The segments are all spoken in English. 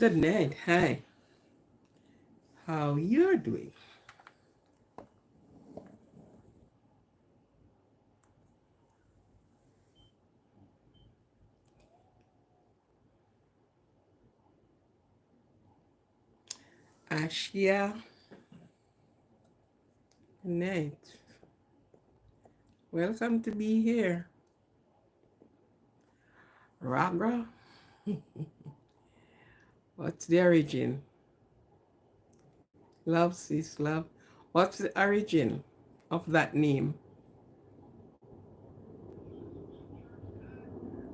Good night. Hi. How you're doing? Ashia. Good night. Welcome to be here. Ragra. What's the origin? Love, sis, love. What's the origin of that name?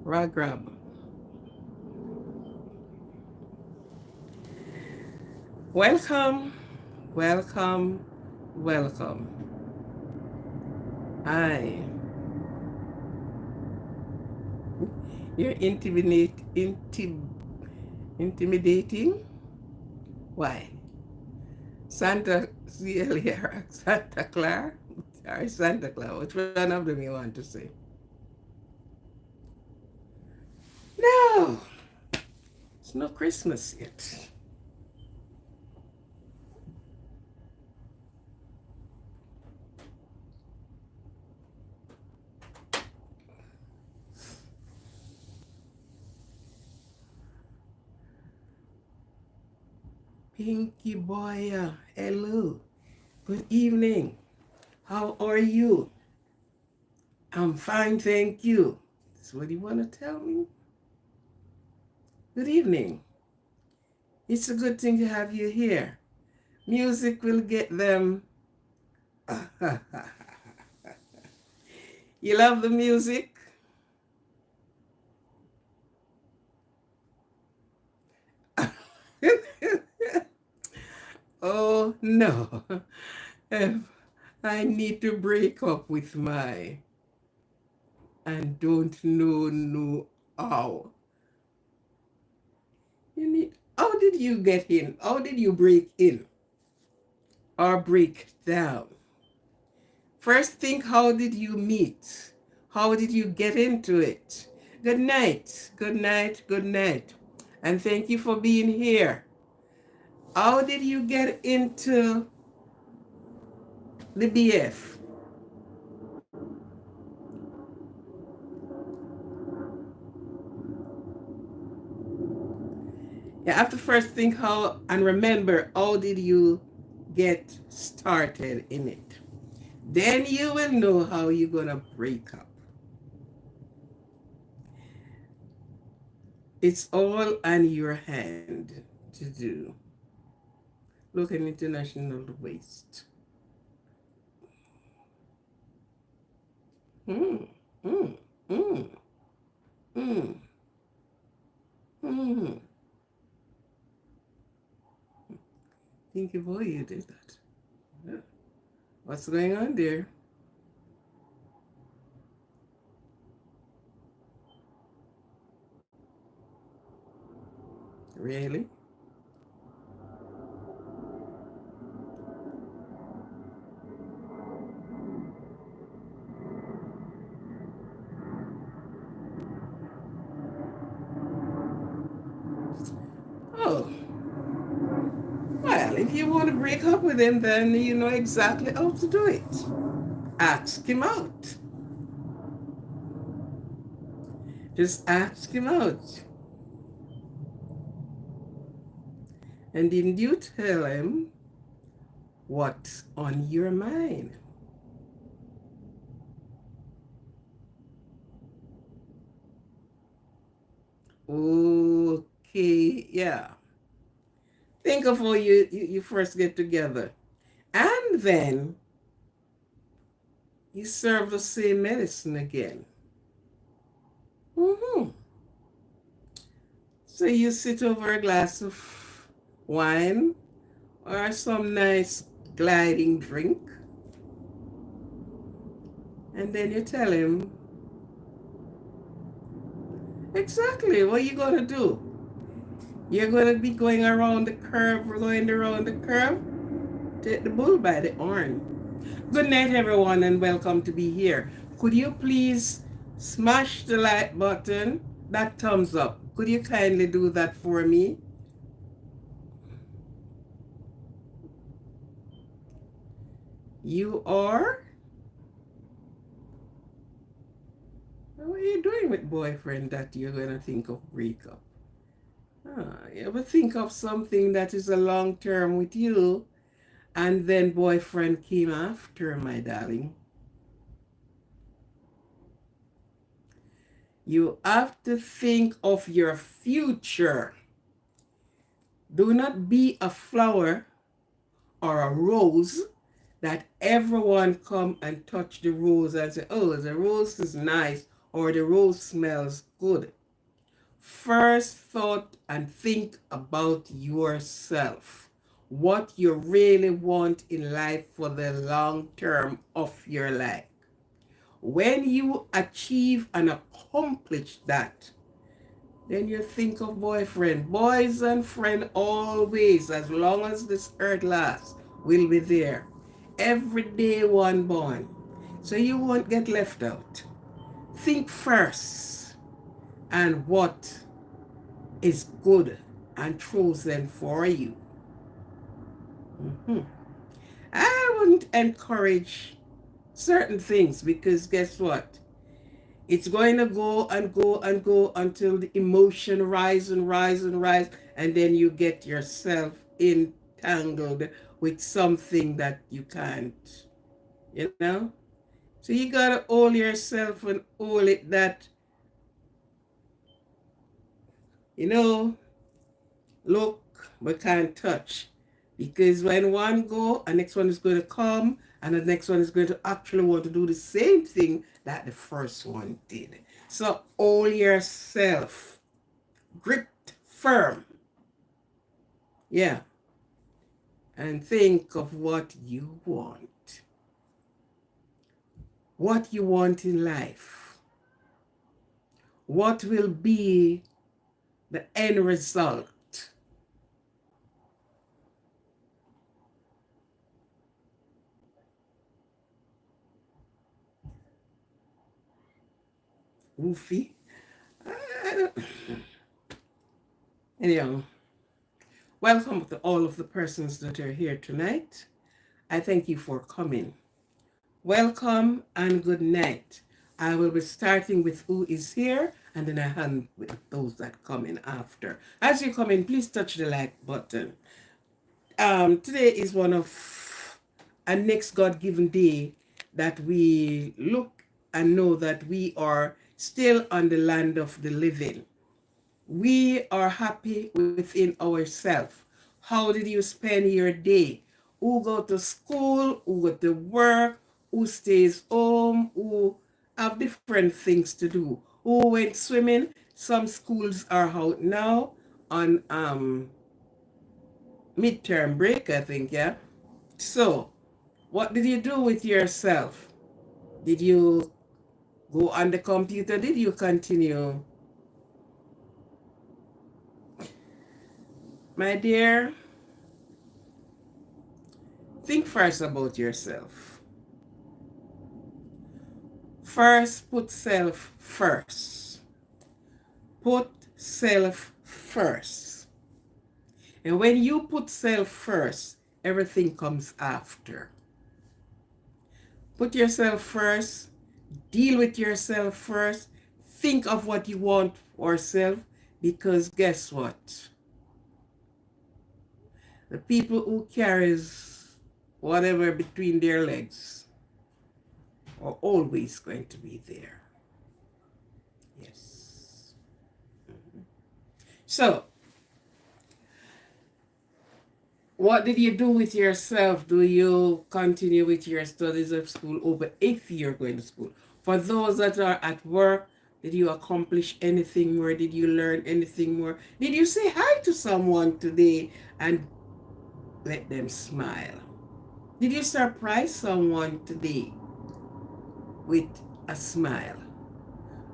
Ragrab. Welcome, welcome, welcome. I. You're intimidating? Why? Santa Celia, Santa Clara, or Santa Claus? Which one of them you want to say? No, it's no Christmas yet. Pinky boy, hello. Good evening. How are you? I'm fine, thank you. That's what you want to tell me? Good evening. It's a good thing to have you here. Music will get them. You love the music? Oh no. If I need to break up with my and don't know no how. You need how did you get in? How did you break in or break down? First think, how did you meet? How did you get into it? Good night. Good night. Good night. And thank you for being here. How did you get into the BF? You have to first think how and remember how did you get started in it. Then you will know how you're going to break up. It's all on your hand to do. Look at international waste. Mm, mm, mm, mm, mm. Think of why you did that. Yeah. What's going on there? Really? Oh, well, if you want to break up with him, then you know exactly how to do it. Ask him out. Just ask him out. And didn't you tell him what's on your mind? Okay, yeah. Think of how you first get together. And then you serve the same medicine again. Mm-hmm. So you sit over a glass of wine or some nice gliding drink, and then you tell him exactly what you're going to do. You're going to be going around the curve, we're going around the curve, take the bull by the horn. Good night, everyone, and welcome to be here. Could you please smash the like button, that thumbs up? Could you kindly do that for me? You are? What are you doing with boyfriend that you're going to think of breakup? You ever think of something that is a long term with you and then boyfriend came after, my darling? You have to think of your future. Do not be a flower or a rose that everyone come and touch the rose and say, oh, the rose is nice or the rose smells good. First thought and think about yourself. What you really want in life for the long term of your life. When you achieve and accomplish that, then you think of boyfriend. Boys and friend always, as long as this earth lasts, will be there. Every day one born. So you won't get left out. Think first and what is good and chosen for you. I wouldn't encourage certain things because guess what? It's going to go and go and go until the emotion rise and rise and rise, and then you get yourself entangled with something that you can't, you know? So you gotta hold yourself and hold it that, you know, look but can't touch. Because when one go, the next one is going to come, and the next one is going to actually want to do the same thing that the first one did. So hold yourself gripped firm. Yeah. And think of what you want. What you want in life. What will be the end result? Woofy. Anyhow, welcome to all of the persons that are here tonight. I thank you for coming. Welcome and good night. I will be starting with who is here and then I hand with those that come in after. As you come in, please touch the like button. Today is one of a next God-given day that we look and know that we are still on the land of the living. We are happy within ourselves. How did you spend your day? Who go to school, who go to work, who stays home, who have different things to do. Who went swimming? Some schools are out now on midterm break, I think, yeah. So, what did you do with yourself? Did you go on the computer? Did you continue? My dear, think first about yourself. First, put self first. Put self first. And when you put self first, everything comes after. Put yourself first. Deal with yourself first. Think of what you want for yourself. Because guess what? The people who carries whatever between their legs are always going to be there. Yes. So, what did you do with yourself? Do you continue with your studies of school over if you're going to school? For those that are at work, did you accomplish anything more? Did you learn anything more? Did you say hi to someone today and let them smile? Did you surprise someone today with a smile?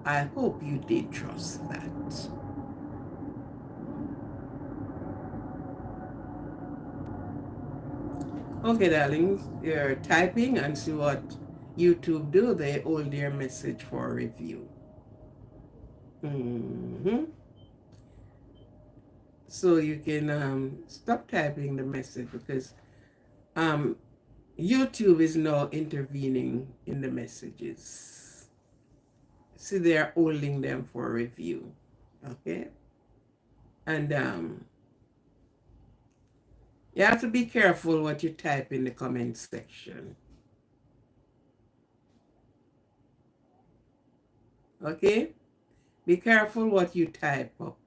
I hope you did trust that. Okay, darlings, you're typing and see what YouTube do. They hold their message for review. So you can stop typing the message because YouTube is now intervening in the messages. See, they are holding them for review. Okay? And you have to be careful what you type in the comment section. Okay? Be careful what you type up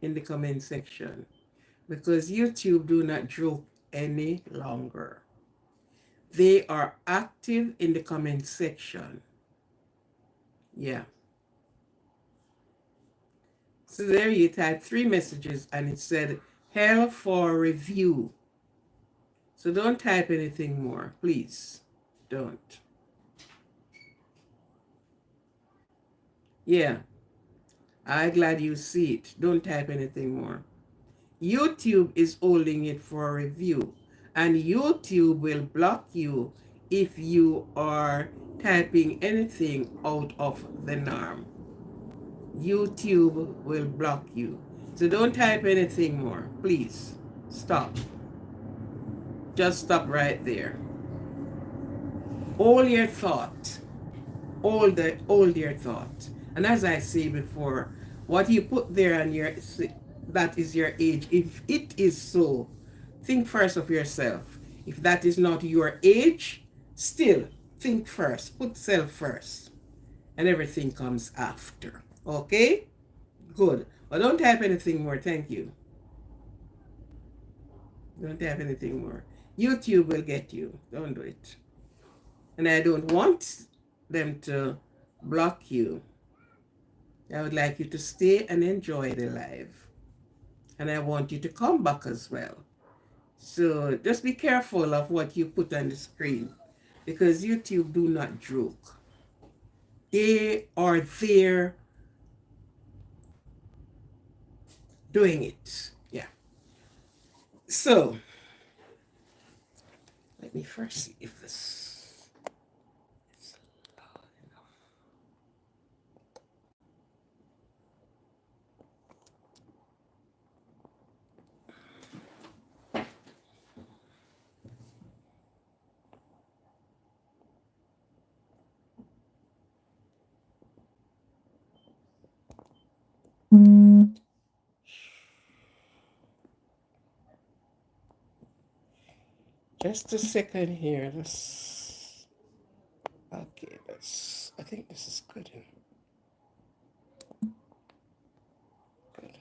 in the comment section, because YouTube do not joke any longer. They are active in the comment section. Yeah. So there you type 3 messages and it said hell for review. So don't type anything more, please. Don't. Yeah. I'm glad you see it. Don't type anything more. YouTube is holding it for review, and YouTube will block you if you are typing anything out of the norm. YouTube will block you. So don't type anything more. Please stop. Just stop right there. Hold your thought. Hold your thought. And as I say before, what you put there on your, that is your age. If it is so, think first of yourself. If that is not your age, still think first. Put self first. And everything comes after. Okay? Good. But don't type anything more. Thank you. Don't type anything more. YouTube will get you. Don't do it. And I don't want them to block you. I would like you to stay and enjoy the live. And I want you to come back as well. So just be careful of what you put on the screen, because YouTube do not joke. They are there doing it. Yeah. So let me first see if this is loud enough. Just a second here. Okay, I think this is good. Good.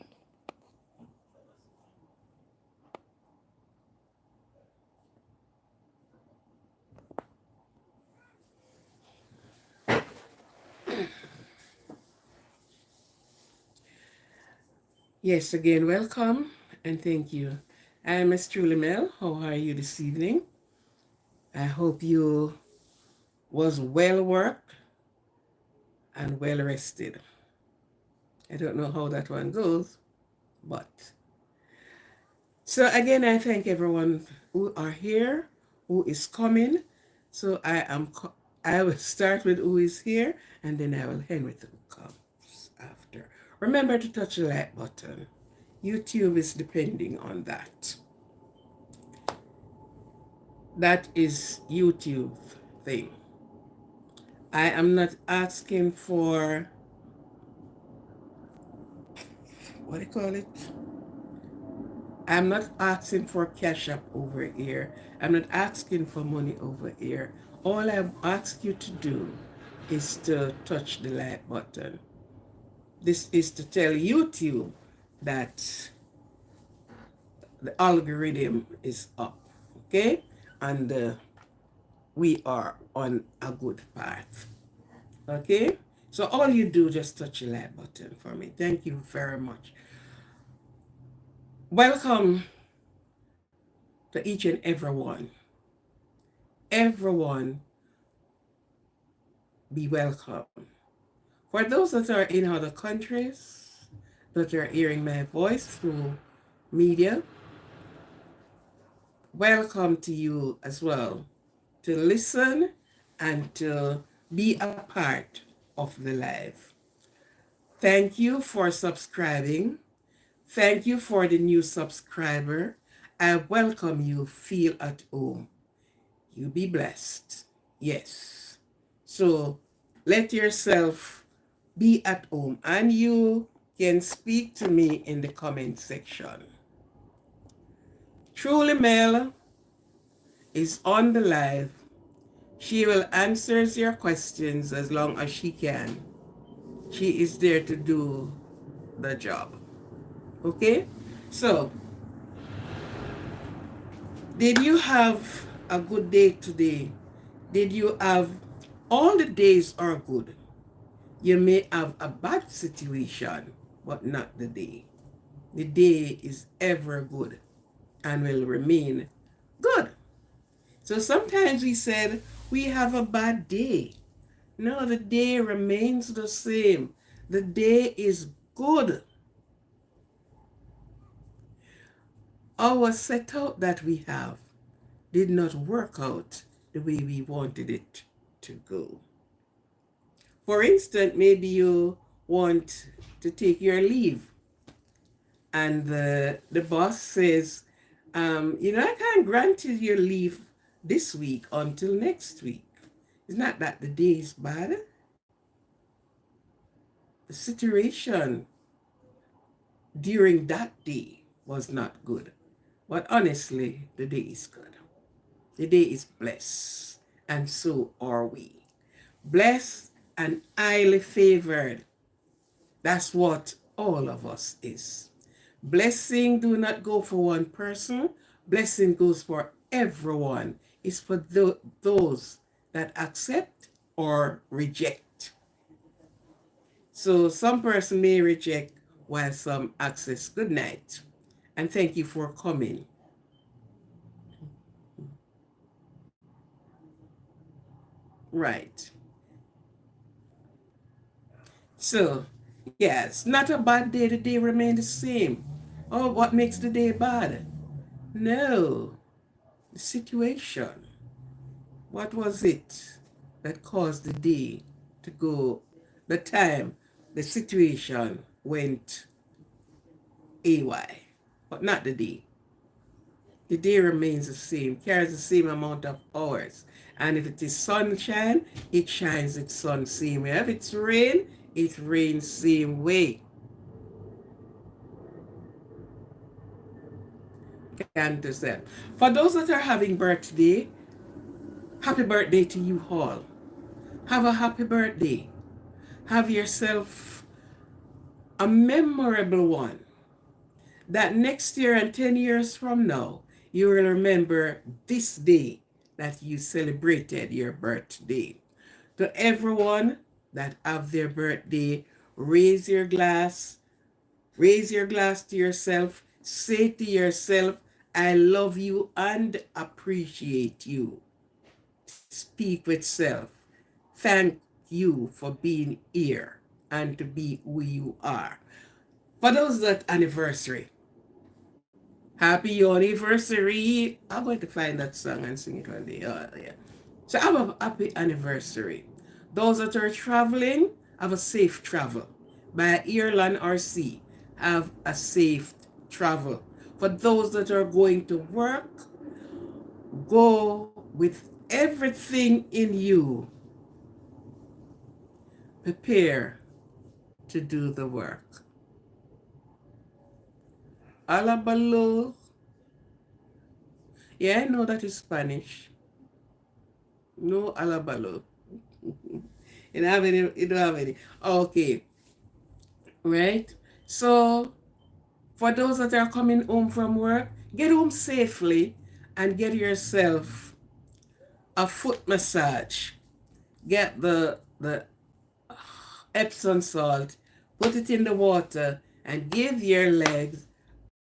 Yes, again, welcome and thank you. I'm Miss Truly Mel. How are you this evening? I hope you was well worked and well rested. I don't know how that one goes, but so again, I thank everyone who are here, who is coming. So I will start with who is here, and then I will end with who comes after. Remember to touch the like button. YouTube is depending on that. That is YouTube thing. I am not asking for, what do you call it? I'm not asking for cash up over here. I'm not asking for money over here. All I ask you to do is to touch the like button. This is to tell YouTube that the algorithm is up, okay? And we are on a good path, okay? So all you do, just touch the like button for me. Thank you very much. Welcome to each and everyone. Everyone be welcome. For those that are in other countries, that are hearing my voice through media, welcome to you as well, to listen and to be a part of the live. Thank you for subscribing. Thank you for the new subscriber. I welcome you. Feel at home. You be blessed. Yes. So let yourself be at home, and you can speak to me in the comment section. Truly Mel is on the live. She will answer your questions as long as she can. She is there to do the job. Okay? So, did you have a good day today? Did you have, all the days are good. You may have a bad situation, but not the day. The day is ever good and will remain good. So sometimes we said we have a bad day. No, the day remains the same. The day is good. Our setup that we have did not work out the way we wanted it to go. For instance, maybe you want to take your leave and the boss says, I can't grant you your leave this week until next week. It's not that the day is bad. The situation during that day was not good. But honestly, the day is good. The day is blessed, and so are we. Blessed and highly favored. That's what all of us is. Blessing do not go for one person. Blessing goes for everyone. It's for those that accept or reject. So some person may reject while some access. Good night. And thank you for coming. Right. So, yes, not a bad day. The day remains the same. Oh, what makes the day bad? No, the situation. What was it that caused the day to go, the time, the situation went AY, but not the day. The day remains the same, carries the same amount of hours. And if it is sunshine, it shines its sun same way. If it's rain, it rains same way. Can't understand. For those that are having birthday, happy birthday to you all. Have a happy birthday. Have yourself a memorable one. That next year and 10 years from now, you will remember this day that you celebrated your birthday. To everyone that have their birthday, raise your glass to yourself, say to yourself, I love you and appreciate you. Speak with self. Thank you for being here and to be who you are. For those that anniversary, happy anniversary. I'm going to find that song and sing it one day. Oh, yeah. So have a happy anniversary. Those that are traveling, have a safe travel. By air, land, or sea, have a safe travel. For those that are going to work, go with everything in you. Prepare to do the work. Alabalo. Yeah, I know that is Spanish. No alabalo. You don't have any. You don't have any. Okay. Right? So, for those that are coming home from work, get home safely and get yourself a foot massage. Get the Epsom salt, put it in the water, and give your legs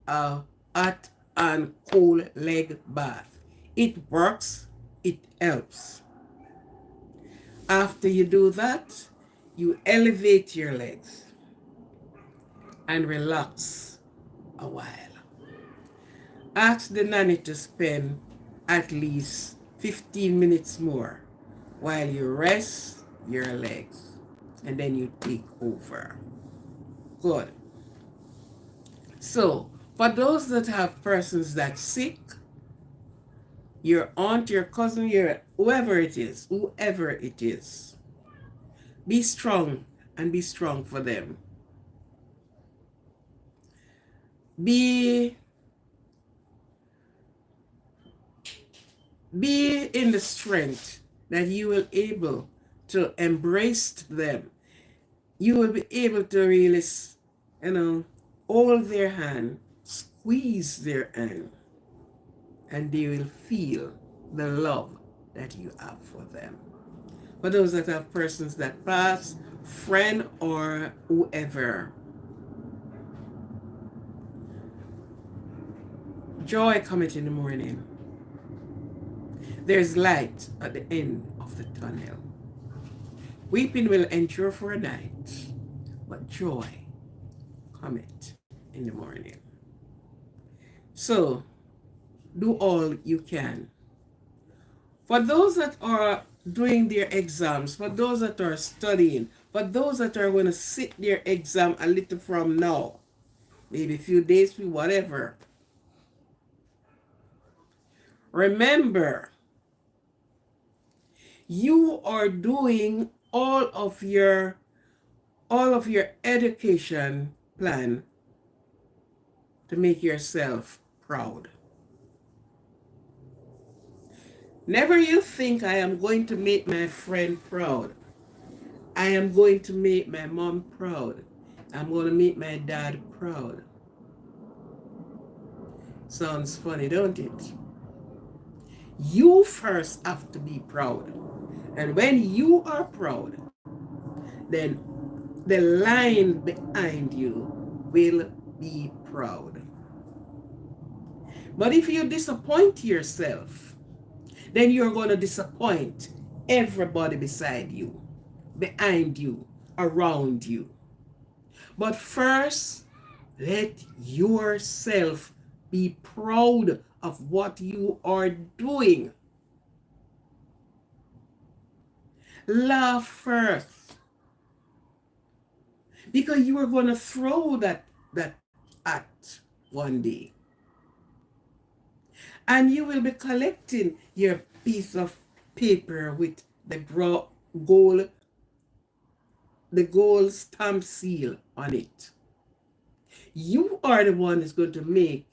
a hot and cool leg bath. It works, it helps. After you do that, you elevate your legs and relax a while. Ask the nanny to spend at least 15 minutes more while you rest your legs, and then you take over. Good. So, for those that have persons that sick, your aunt, your cousin, your whoever it is, whoever it is. Be strong and be strong for them. Be in the strength that you will able to embrace them. You will be able to really, hold their hand, squeeze their hand, and they will feel the love that you have for them. For those that have persons that pass, friend or whoever, joy cometh in the morning. There's light at the end of the tunnel. Weeping will endure for a night, but joy cometh in the morning. So, do all you can. For those that are doing their exams, for those that are studying, for those that are going to sit their exam a little from now, maybe a few days, whatever, remember, you are doing all of your education plan to make yourself proud. Never you think I am going to make my friend proud. I am going to make my mom proud. I'm going to make my dad proud. Sounds funny, don't it? You first have to be proud. And when you are proud, then the line behind you will be proud. But if you disappoint yourself, then you're going to disappoint everybody beside you, behind you, around you. But first, let yourself be proud of what you are doing. Laugh first. Because you are going to throw that at one day. And you will be collecting your piece of paper with the gold stamp seal on it. You are the one that's going to make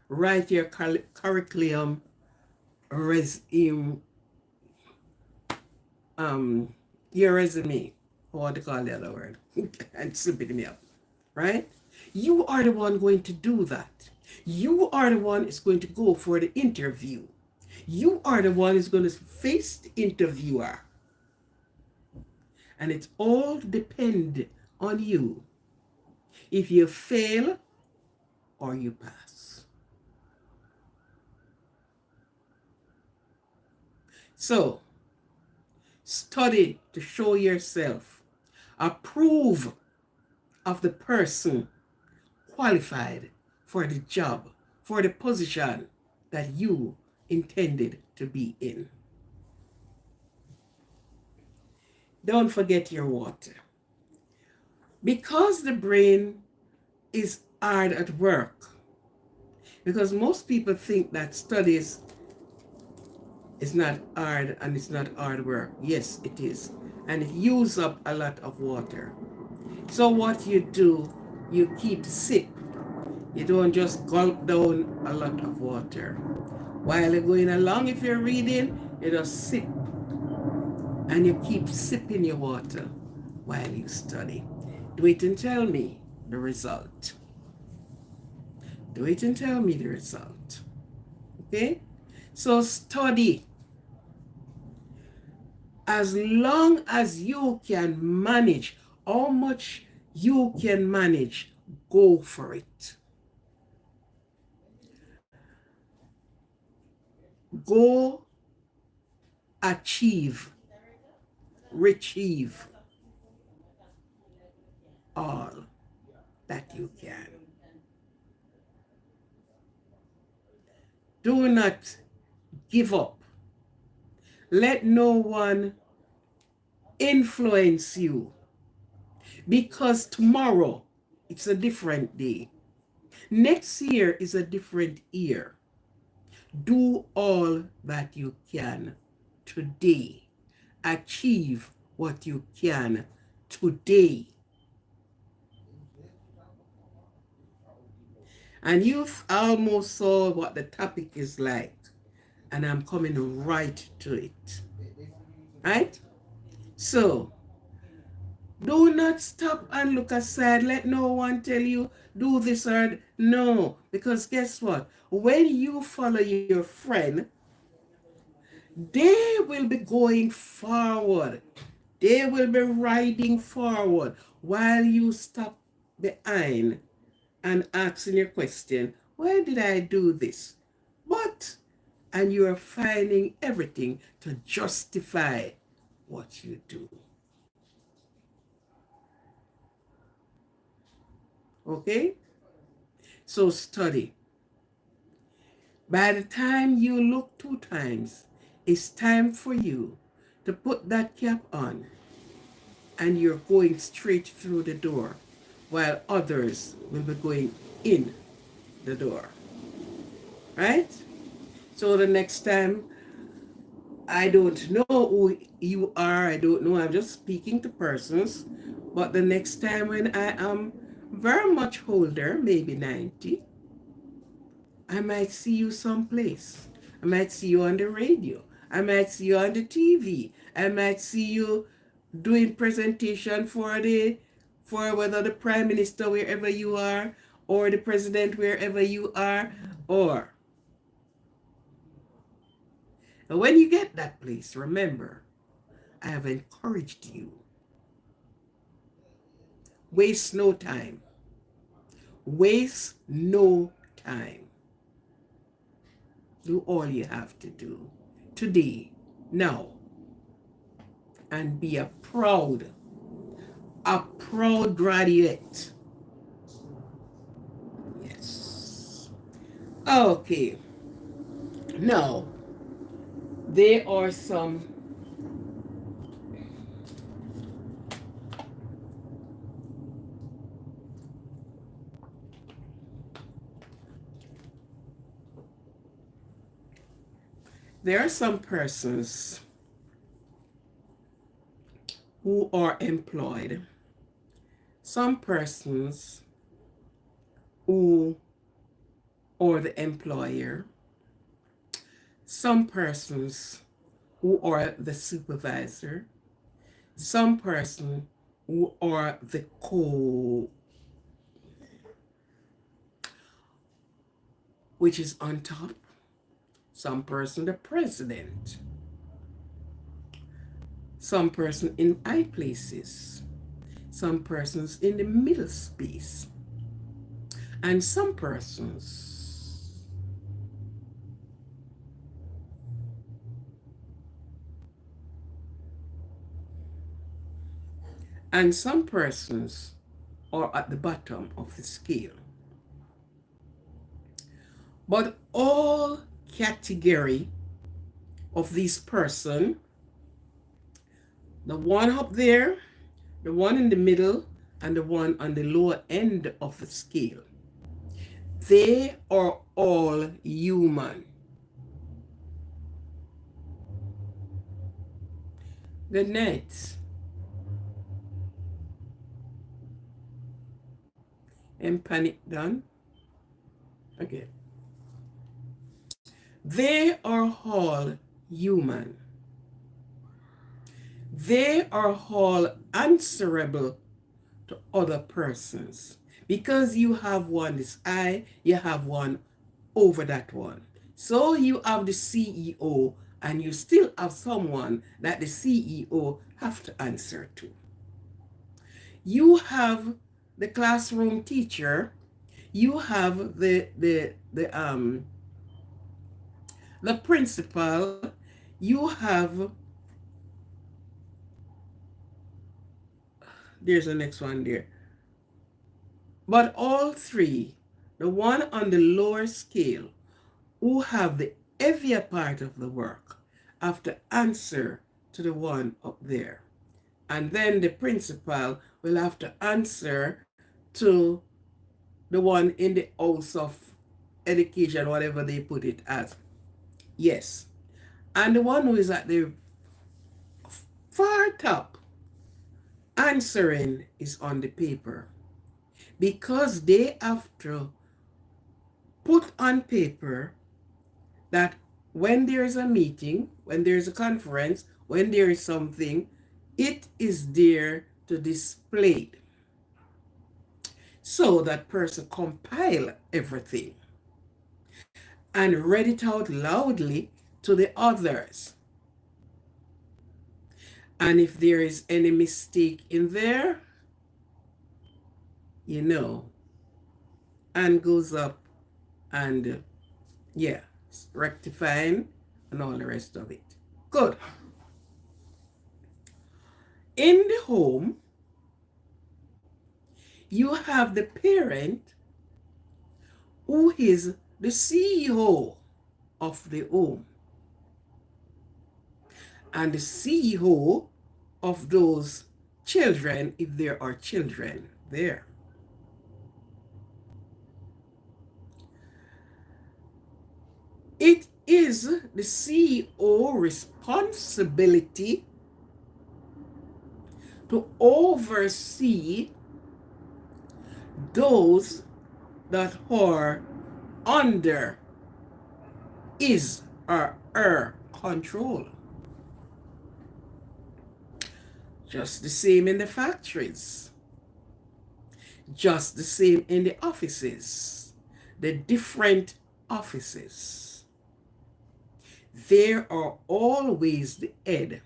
write your curriculum resume, your resume, or what to call the other word, and slipping me up, right? You are the one going to do that. You are the one that's going to go for the interview. You are the one who's going to face the interviewer. And it all depends on you. If you fail or you pass. So, study to show yourself. Approve of the person qualified for the job, for the position that you intended to be in. Don't forget your water. Because the brain is hard at work, because most people think that studies is not hard and it's not hard work. Yes, it is. And it uses up a lot of water. So what you do, you keep sip. You don't just gulp down a lot of water. While you're going along, if you're reading, you just sip. And you keep sipping your water while you study. Do it and tell me the result. Do it and tell me the result. Okay? So study. As long as you can manage, how much you can manage, go for it. Go achieve, retrieve all that you can. Do not give up. Let no one influence you, because tomorrow it's a different day. Next year is a different year. Do all that you can today. Achieve what you can today. And you've almost saw what the topic is like. And I'm coming right to it. Right? So, do not stop and look aside. Let no one tell you, do this or no. Because guess what? When you follow your friend, they will be going forward. They will be riding forward while you stop behind and asking your question, why did I do this? But, and you are finding everything to justify what you do. Okay? So study. By the time you look 2 times, it's time for you to put that cap on and you're going straight through the door while others will be going in the door. Right? So the next time, I don't know who you are, I don't know, I'm just speaking to persons, but the next time when I am very much older, maybe 90, I might see you someplace. I might see you on the radio. I might see you on the TV. I might see you doing presentation for whether the prime minister wherever you are, or the president wherever you are, or and when you get that place, remember, I have encouraged you. Waste no time. Waste no time. Do all you have to do today, now, and be a proud graduate. Yes. Okay. Now, there are some persons who are employed, some persons who are the employer, some persons who are the supervisor, some person who are the which is on top, some person the president, some person in high places, some persons in the middle space, and some persons are at the bottom of the scale. But all category of this person, the one up there, the one in the middle, and the one on the lower end of the scale, they are all human. Good night. And panic done. Okay. They are all human. They are all answerable to other persons. Because you have one this eye, you have one over that one. So you have the CEO, and you still have someone that the CEO have to answer to. You have the classroom teacher, you have the principal, you have, there's the next one there. But all three, the one on the lower scale, who have the heavier part of the work, have to answer to the one up there. And then the principal will have to answer to the one in the house of education, whatever they put it as. Yes. And the one who is at the far top answering is on the paper, because they have to put on paper that when there is a meeting, when there is a conference, when there is something, it is there to display it. So that person compile everything and read it out loudly to the others. And if there is any mistake in there, you know, and goes up and yeah, rectifying and all the rest of it. Good. In the home, you have the parent who is the CEO of the home and the CEO of those children, if there are children there. It is the CEO responsibility to oversee those that are under his or her control. Just the same in the factories. Just the same in the offices. The different offices. There are always the head.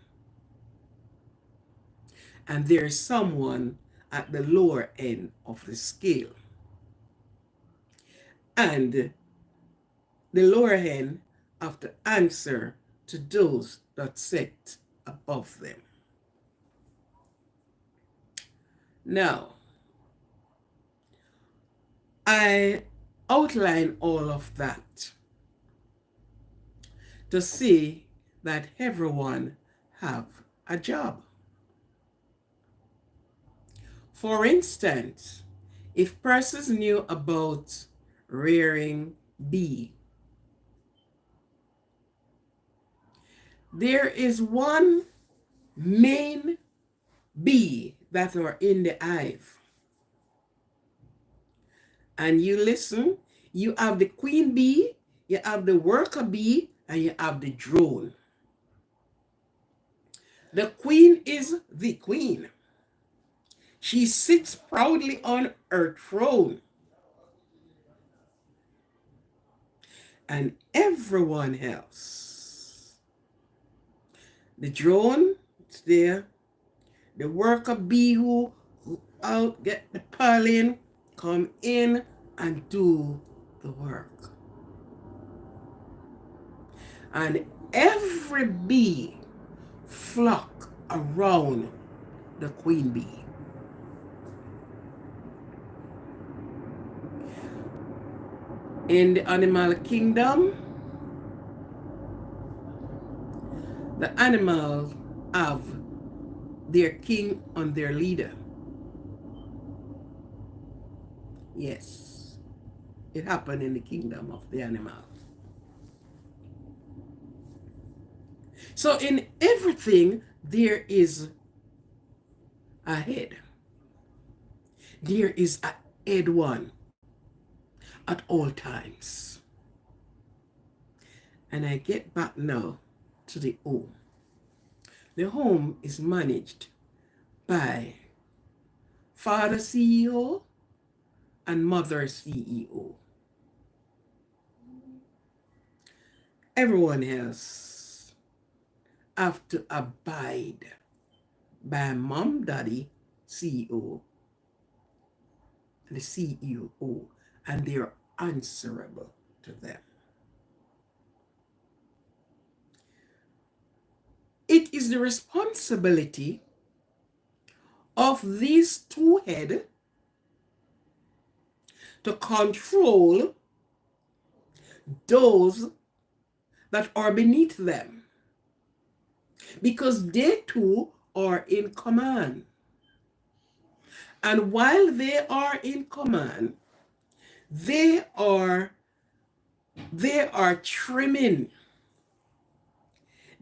And there is someone at the lower end of the scale. And the lower end have to answer to those that sit above them. Now, I outline all of that to see that everyone have a job. For instance, if persons knew about rearing bee, there is one main bee that are in the hive. And you listen, you have the queen bee, you have the worker bee, and you have the drone. The queen is the queen. She sits proudly on her throne. And everyone else, the drone is there, the worker bee who out get the pollen, come in and do the work. And every bee flock around the queen bee. In the animal kingdom, the animals have their king and their leader. Yes, it happened in the kingdom of the animals. So in everything, there is a head. There is a head one at all times. And I get back now to the home. The home is managed by father CEO and mother CEO. Everyone else have to abide by mom, daddy, CEO, the CEO, and they are answerable to them. It is the responsibility of these two heads to control those that are beneath them, because they too are in command. And while they are in command, they are trimming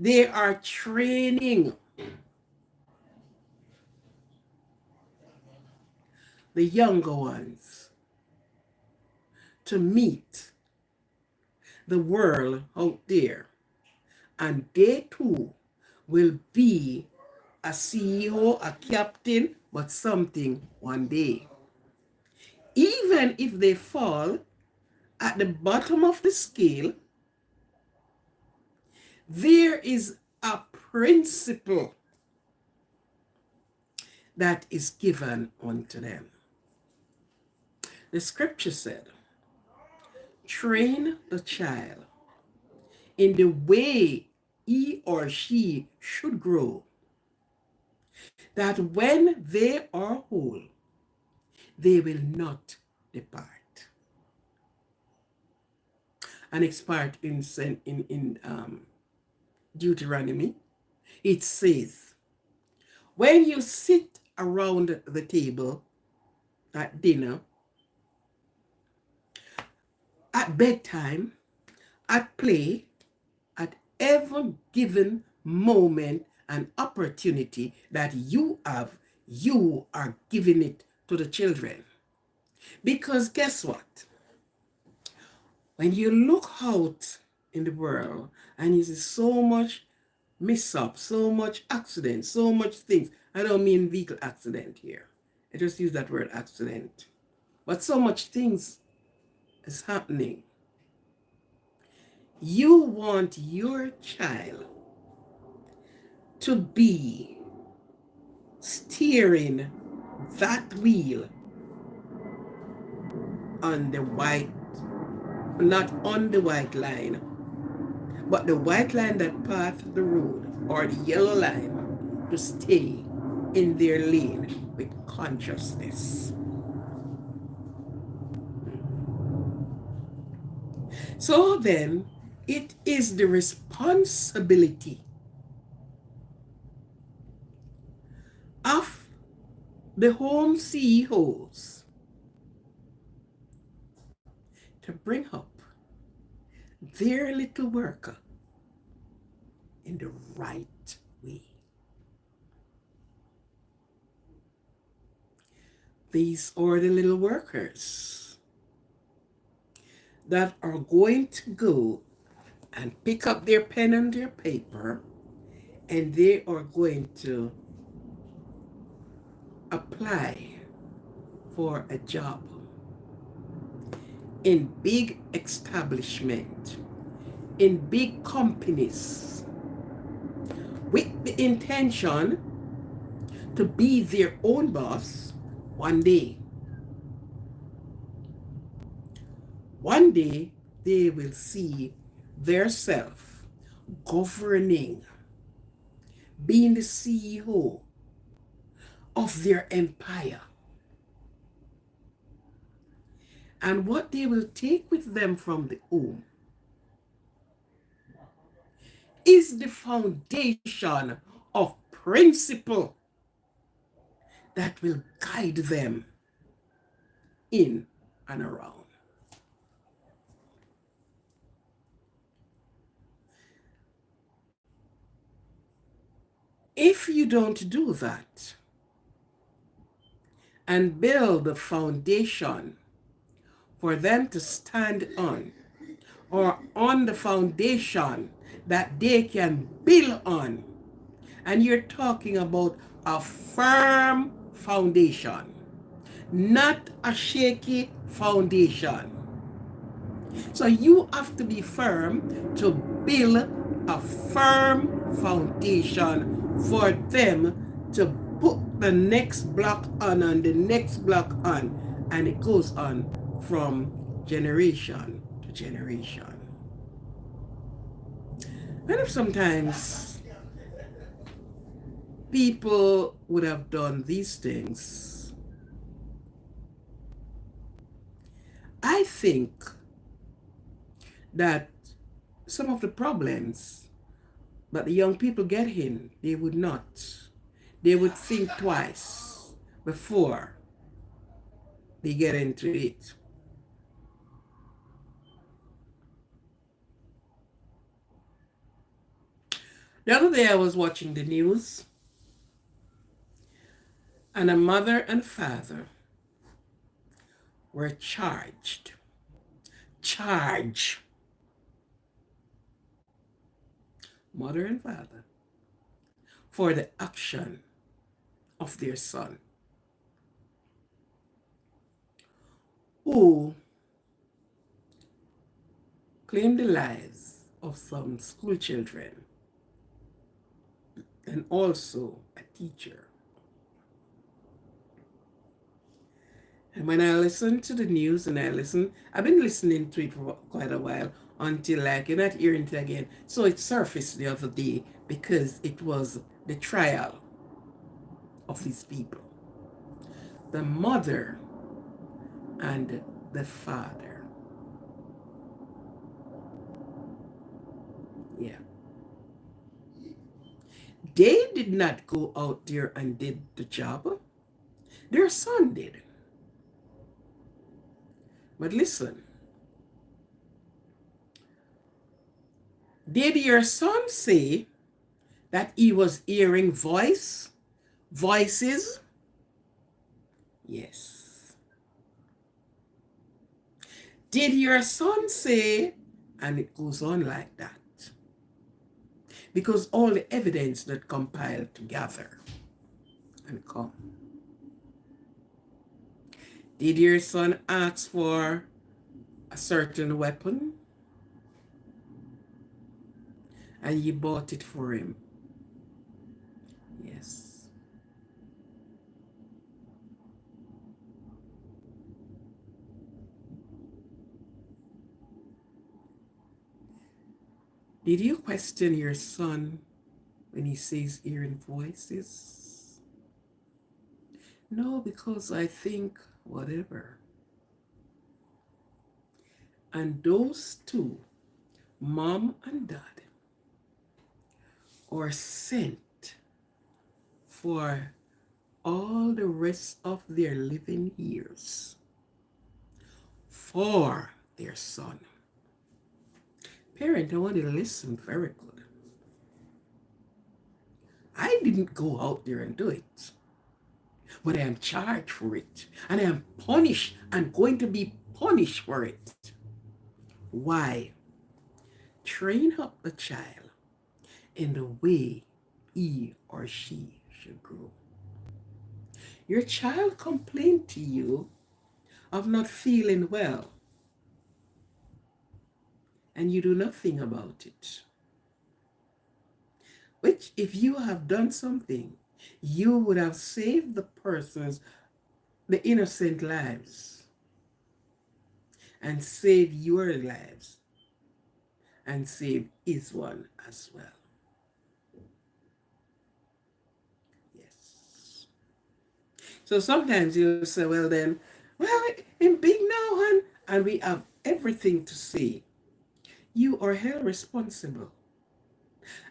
They are training the younger ones to meet the world out there. And they too will be a CEO, a captain, but something one day. Even if they fall at the bottom of the scale, there is a principle that is given unto them. The scripture said, train the child in the way he or she should grow, that when they are old, they will not depart. And it's part in Deuteronomy. It says, when you sit around the table at dinner, at bedtime, at play, at every given moment and opportunity that you have, you are giving it to the children. Because guess what? When you look out in the world and you see so much mishap, so much accident, so much things. I don't mean vehicle accident here. I just use that word accident. But so much things is happening. You want your child to be steering that wheel on the white, not on the white line, but the white line that path the road, or the yellow line, to stay in their lane with consciousness. So then, it is the responsibility of the home CEOs to bring up their little worker in the right way. These are the little workers that are going to go and pick up their pen and their paper, and they are going to apply for a job in big establishment, in big companies, with the intention to be their own boss one day. One day, they will see their self governing, being the CEO of their empire. And what they will take with them from the home is the foundation of principle that will guide them in and around. If you don't do that and build the foundation for them to stand on, or on the foundation that they can build on, and you're talking about a firm foundation, not a shaky foundation. So you have to be firm to build a firm foundation for them to put the next block on and the next block on, and it goes on from generation to generation. And if sometimes people would have done these things, I think that some of the problems that the young people get in, they would not. They would think twice before they get into it. The other day I was watching the news, and a mother and father were charged, mother and father, for the action of their son, who claimed the lives of some school children and also a teacher. And when I listen to the news, I've been listening to it for quite a while until like you're not hearing it again. So it surfaced the other day because it was the trial of these people, the mother and the father. Yeah. They did not go out there and did the job. Their son did. But listen, did your son say that he was hearing voices? Yes. Did your son say, and it goes on like that, because all the evidence that compiled together and come. Did your son ask for a certain weapon and you bought it for him? Yes. Did you question your son when he says hearing voices? No, because I think whatever. And those two, mom and dad, are sent for all the rest of their living years for their son. Parent, I want you to listen very good. I didn't go out there and do it, but I am charged for it, and I am punished and going to be punished for it. Why? Train up the child in the way he or she should grow. Your child complained to you of not feeling well, and you do nothing about it. Which, if you have done something, you would have saved the innocent lives, and save your lives, and save his one as well. Yes. So sometimes you'll say, well then, well, in big now, and we have everything to say. You are held responsible.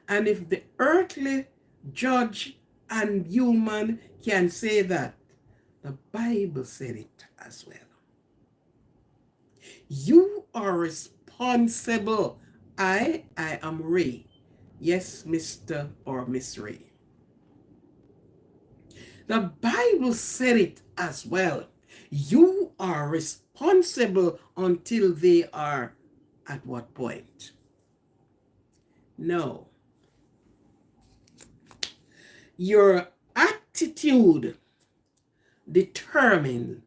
And if the earthly judge and human can say that, the Bible said it as well. You are responsible. I am Ray. Yes, Mr. or Miss Ray. The Bible said it as well. You are responsible until they are at what point? No. Your attitude determines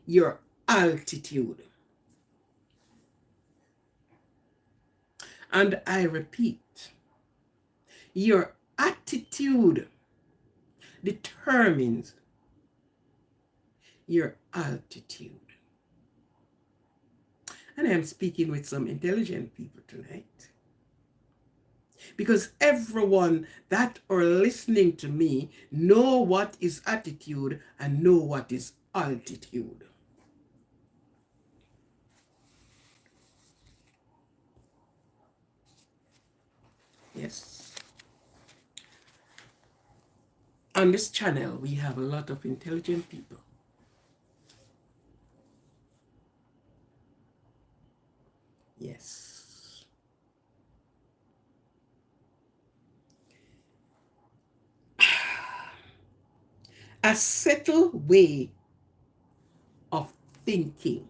your altitude. And I repeat, your attitude determines your altitude. And I'm speaking with some intelligent people tonight, because everyone that are listening to me know what is attitude and know what is altitude. Yes. On this channel, we have a lot of intelligent people. Yes. a settled way of thinking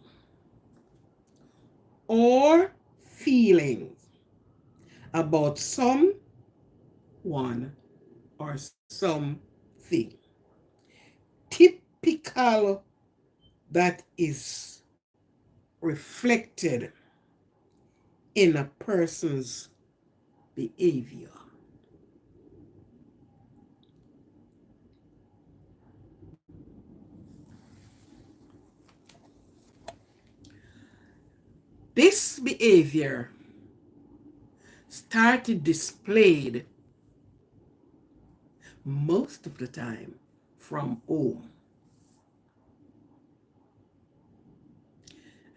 or feeling about someone or something. Typical that is reflected in a person's behavior. This behavior started displayed most of the time from home.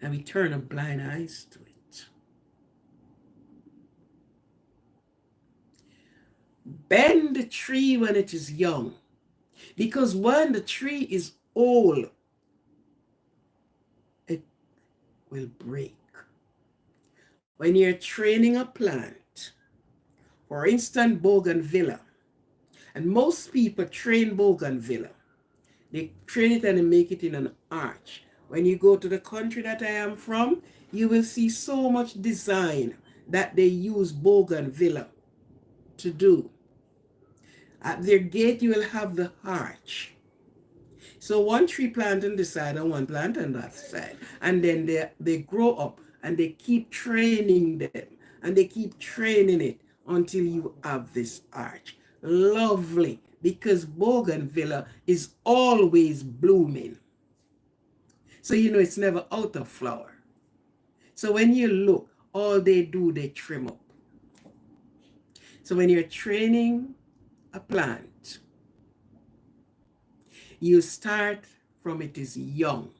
And we turn a blind eyes to it. Bend the tree when it is young, because when the tree is old, it will break. When you're training a plant, for instance, bougainvillea, and most people train bougainvillea, they train it and they make it in an arch. When you go to the country that I am from, you will see so much design that they use bougainvillea to do. At their gate, you will have the arch. So one tree plant on this side and one plant on that side. And then they grow up and they keep training them and they keep training it until you have this arch. Lovely, because bougainvillea is always blooming. So you know it's never out of flower. So when you look, all they do, they trim up. So when you're training a plant, you start from it is young.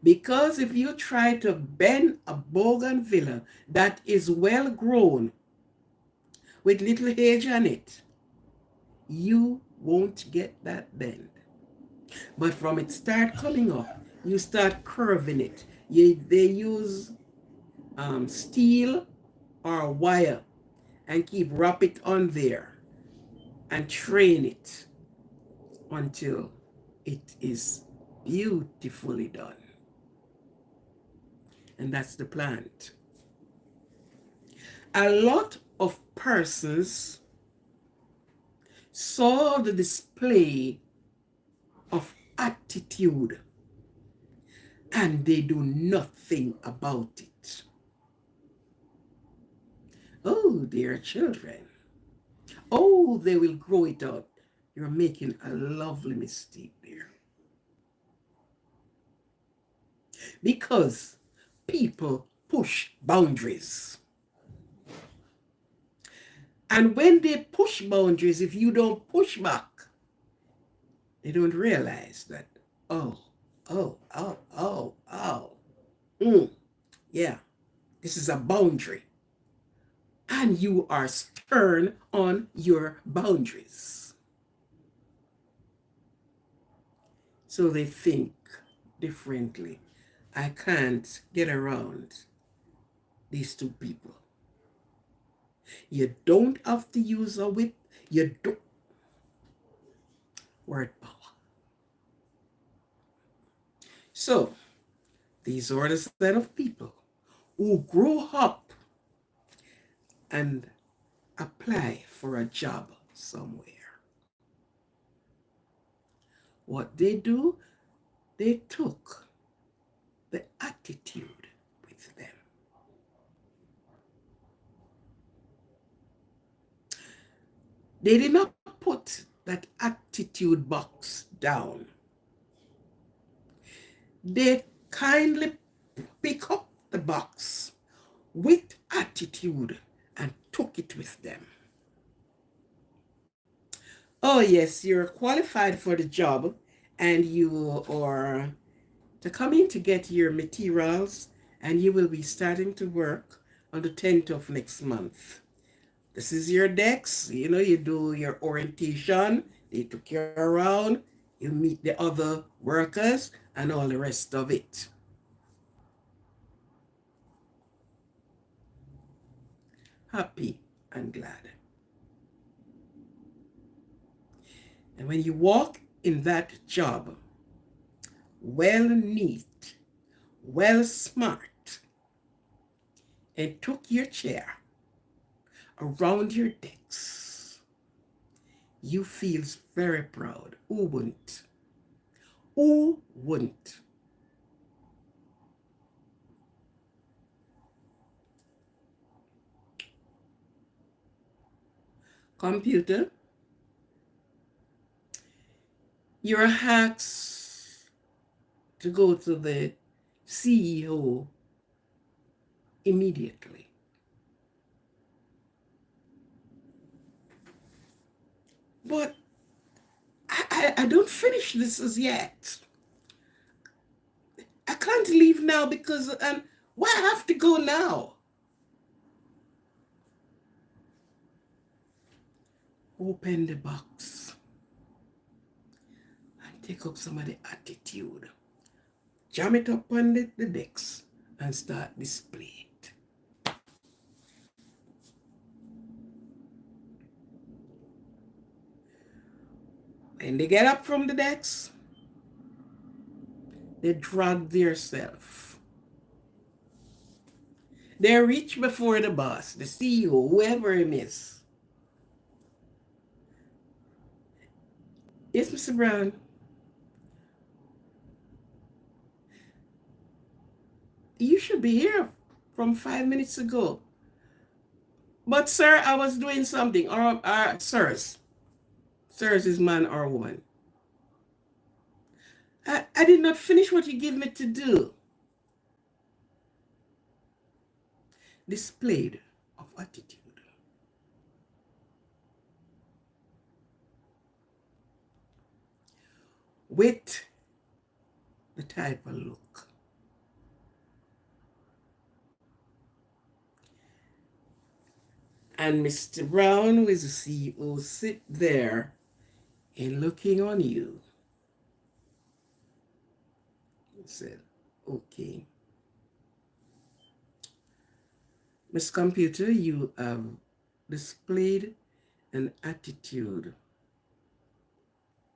Because if you try to bend a bougainvillea that is well grown with little age on it, you won't get that bend. But from it start coming up, you start curving it. They use steel or wire and keep wrap it on there and train it until it is beautifully done. And that's the plant. A lot of persons saw the display of attitude and they do nothing about it. Oh, dear children. Oh, they will grow it out. You're making a lovely mistake there. Because people push boundaries. And when they push boundaries, if you don't push back, they don't realize that, oh, oh, oh, oh, oh. Yeah, this is a boundary. And you are stern on your boundaries. So they think differently. I can't get around these two people. You don't have to use a whip. You don't. Word power. So, these are the set of people who grow up and apply for a job somewhere. What they do, they took the attitude with them. They did not put that attitude box down. They kindly pick up the box with attitude and took it with them. Oh yes, you're qualified for the job and you are to come in to get your materials and you will be starting to work on the 10th of next month. This is your decks. You know, you do your orientation, they took you around, you meet the other workers and all the rest of it. Happy and glad. And when you walk in that job, well neat, well smart, and took your chair around your decks, you feels very proud. Who wouldn't? Who wouldn't? Computer, you're asked to go to the CEO immediately. But I don't finish this as yet. I can't leave now because why I have to go now? Open the box and take up some of the attitude. Jam it up on the decks and start display it. When they get up from the decks, they drag theirself. They reach before the boss, the CEO, whoever it is. Yes, Mr. Brown. You should be here from 5 minutes ago. But sir, I was doing something. Or sirs. Sirs is man or woman. I did not finish what you gave me to do. Displayed of attitude. With the type of look. And Mr. Brown, who is the CEO, sit there and looking on you. He said, okay. Miss Computer, you have displayed an attitude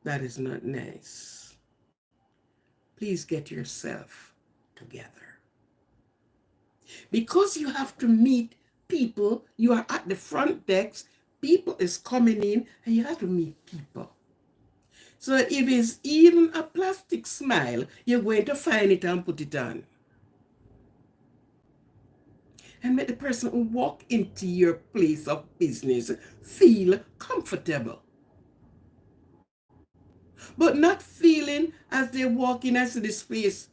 that is not nice. Please get yourself together. Because you have to meet people, you are at the front desk, people is coming in, and you have to meet people. So if it's even a plastic smile, you're going to find it and put it on. And make the person who walk into your place of business feel comfortable. But not feeling as they walk in into this space,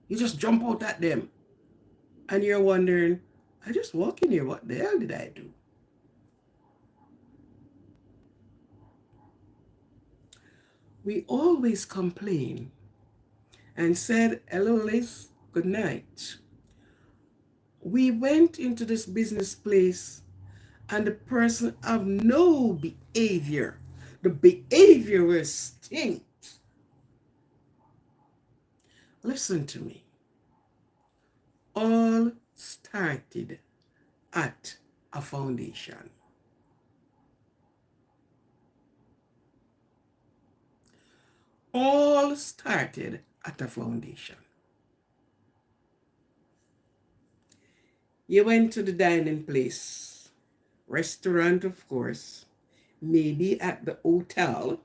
you just jump out at them. And you're wondering, I just walk in here, what the hell did I do? We always complain and said, hello Liz, good night. We went into this business place and the person have no behavior. The behavior was stink. Listen to me. All started at a foundation. All started at a foundation. You went to the dining place, restaurant of course, maybe at the hotel,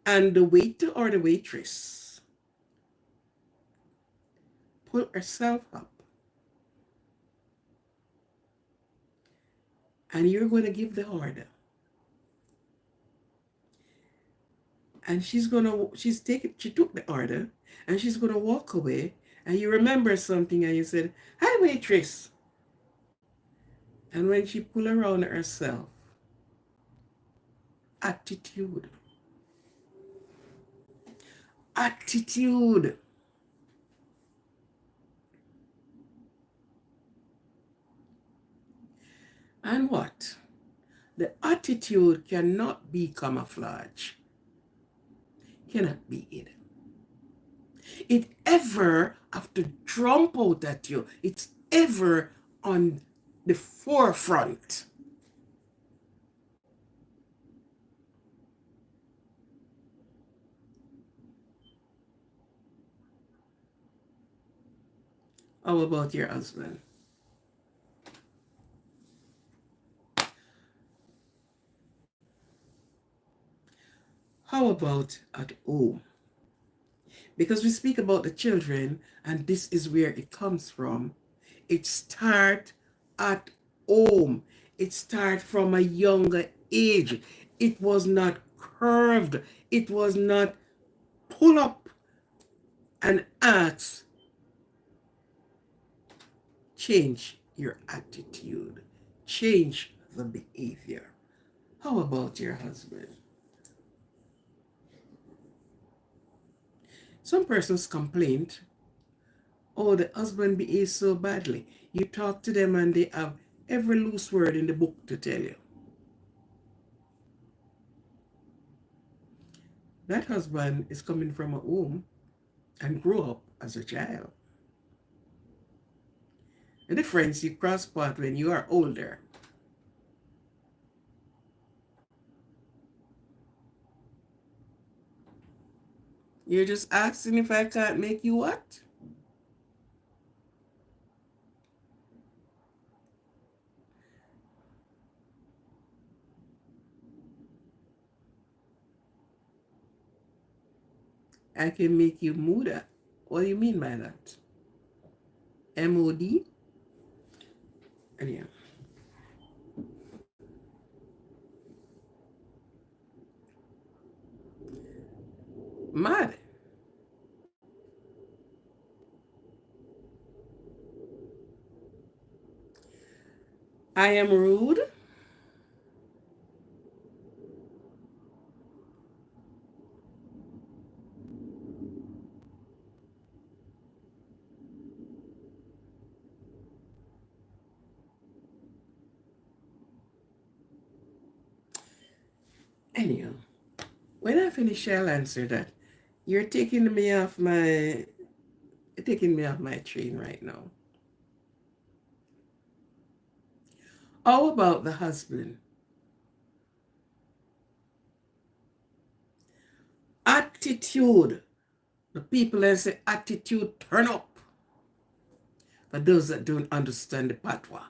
and the waiter or the waitress pull herself up and you're going to give the order. And she took the order and she's going to walk away, and you remember something and you said, hi waitress. And when she pull around herself, attitude. Attitude. And what? The attitude cannot be camouflage. Cannot be it. It ever have to jump out at you. It's ever on the forefront. How about your husband? How about at home? Because we speak about the children, and this is where it comes from. It starts at home. It starts from a younger age. It was not curved. It was not pull up and ask. Change your attitude. Change the behavior. How about your husband? Some persons complained, oh, the husband behaves so badly. You talk to them and they have every loose word in the book to tell you. That husband is coming from a home and grew up as a child. The difference, you cross path when you are older. You're just asking if I can't make you what? I can make you muda. What do you mean by that? MOD? Anyhow. Mad. I am rude. Anyhow, when I finish, I'll answer that. You're taking me off my train right now. How about the husband? Attitude. The people that say attitude turn up. For those that don't understand the patois.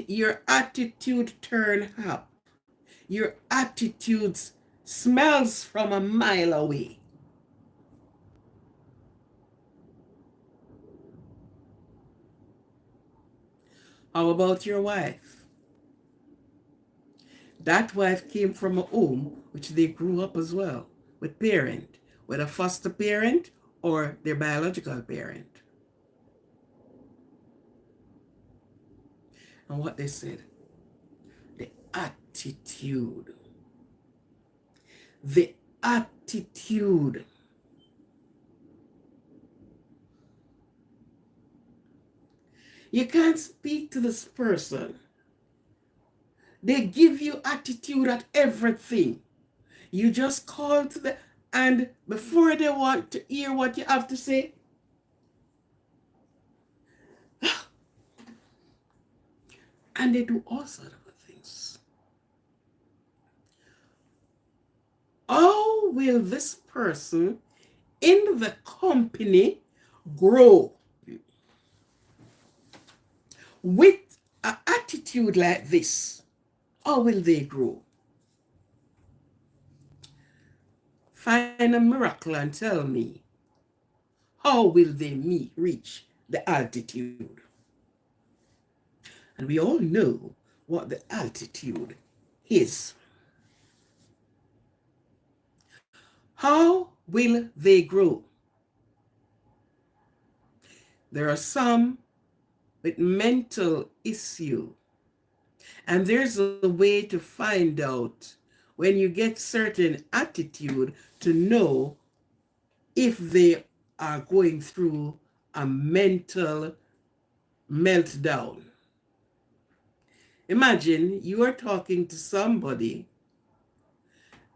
Your attitude turn up. Your attitude smells from a mile away. How about your wife? That wife came from a home which they grew up as well with parent, whether foster parent or their biological parent. And what they said, the attitude. The attitude. You can't speak to this person. They give you attitude at everything. You just call to them, and before they want to hear what you have to say, and they do all sorts of things. How will this person in the company grow with an attitude like this? How will they grow? Find a miracle and tell me, how will they reach the altitude? And we all know what the altitude is. How will they grow? There are some with mental issue, and there's a way to find out when you get certain attitude to know if they are going through a mental meltdown. Imagine you are talking to somebody,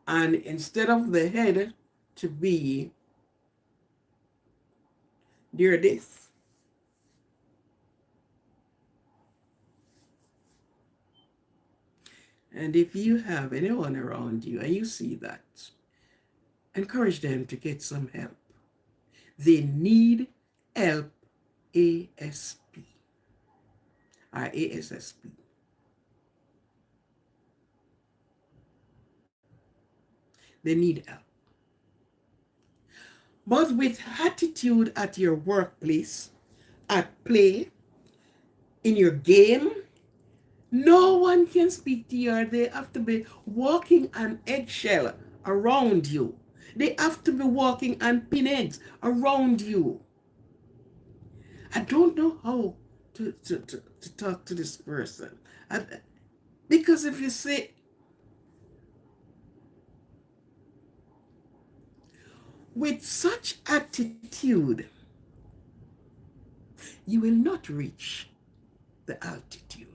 and instead of the head to be near this, and if you have anyone around you and you see that, encourage them to get some help. They need help ASP or ASSP. They need help. But with attitude at your workplace, at play, in your game, no one can speak to you, or they have to be walking on eggshell around you. They have to be walking on pin eggs around you. I don't know how to talk to this person. Because if you say, with such attitude, you will not reach the altitude.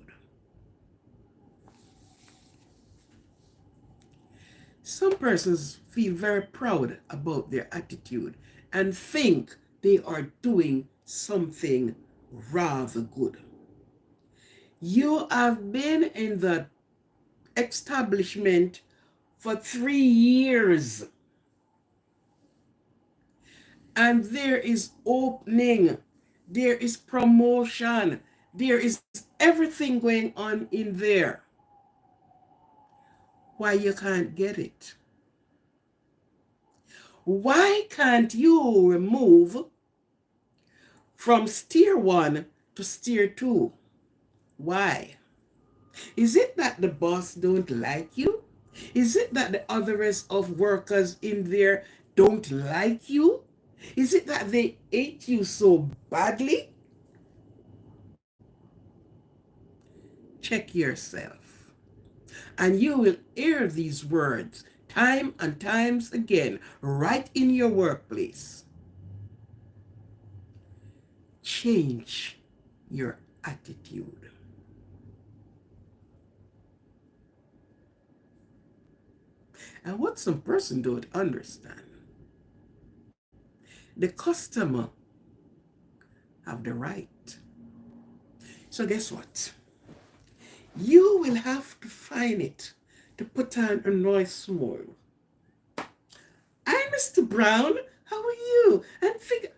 Some persons feel very proud about their attitude and think they are doing something rather good. You have been in the establishment for 3 years, and there is opening, there is promotion, there is everything going on in there. Why you can't get it? Why can't you move from steer 1 to steer 2? Why? Is it that the boss don't like you? Is it that the other rest of workers in there don't like you? Is it that they hate you so badly? Check yourself. And you will hear these words time and times again right in your workplace. Change your attitude. And what some person don't understand, the customer have the right. So guess what? You will have to find it to put on a nice smile. Hi, Mr. Brown, how are you? And figure,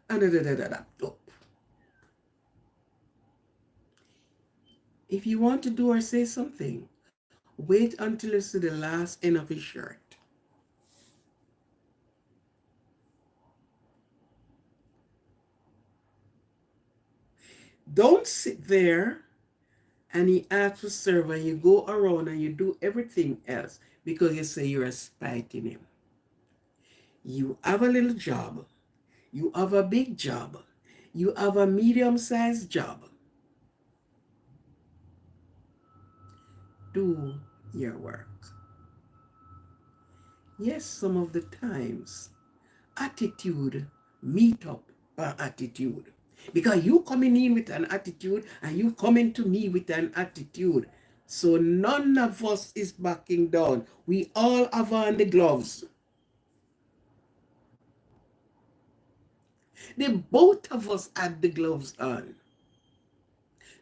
if you want to do or say something, wait until you see the last end of his shirt. Don't sit there and he asks for serve and you go around and you do everything else because you say you're spiting him. You have a little job. You have a big job. You have a medium-sized job. Do your work. Yes, some of the times, attitude meet up by attitude. Because you coming in with an attitude and you coming to me with an attitude. So none of us is backing down. We all have on the gloves. Both of us had the gloves on.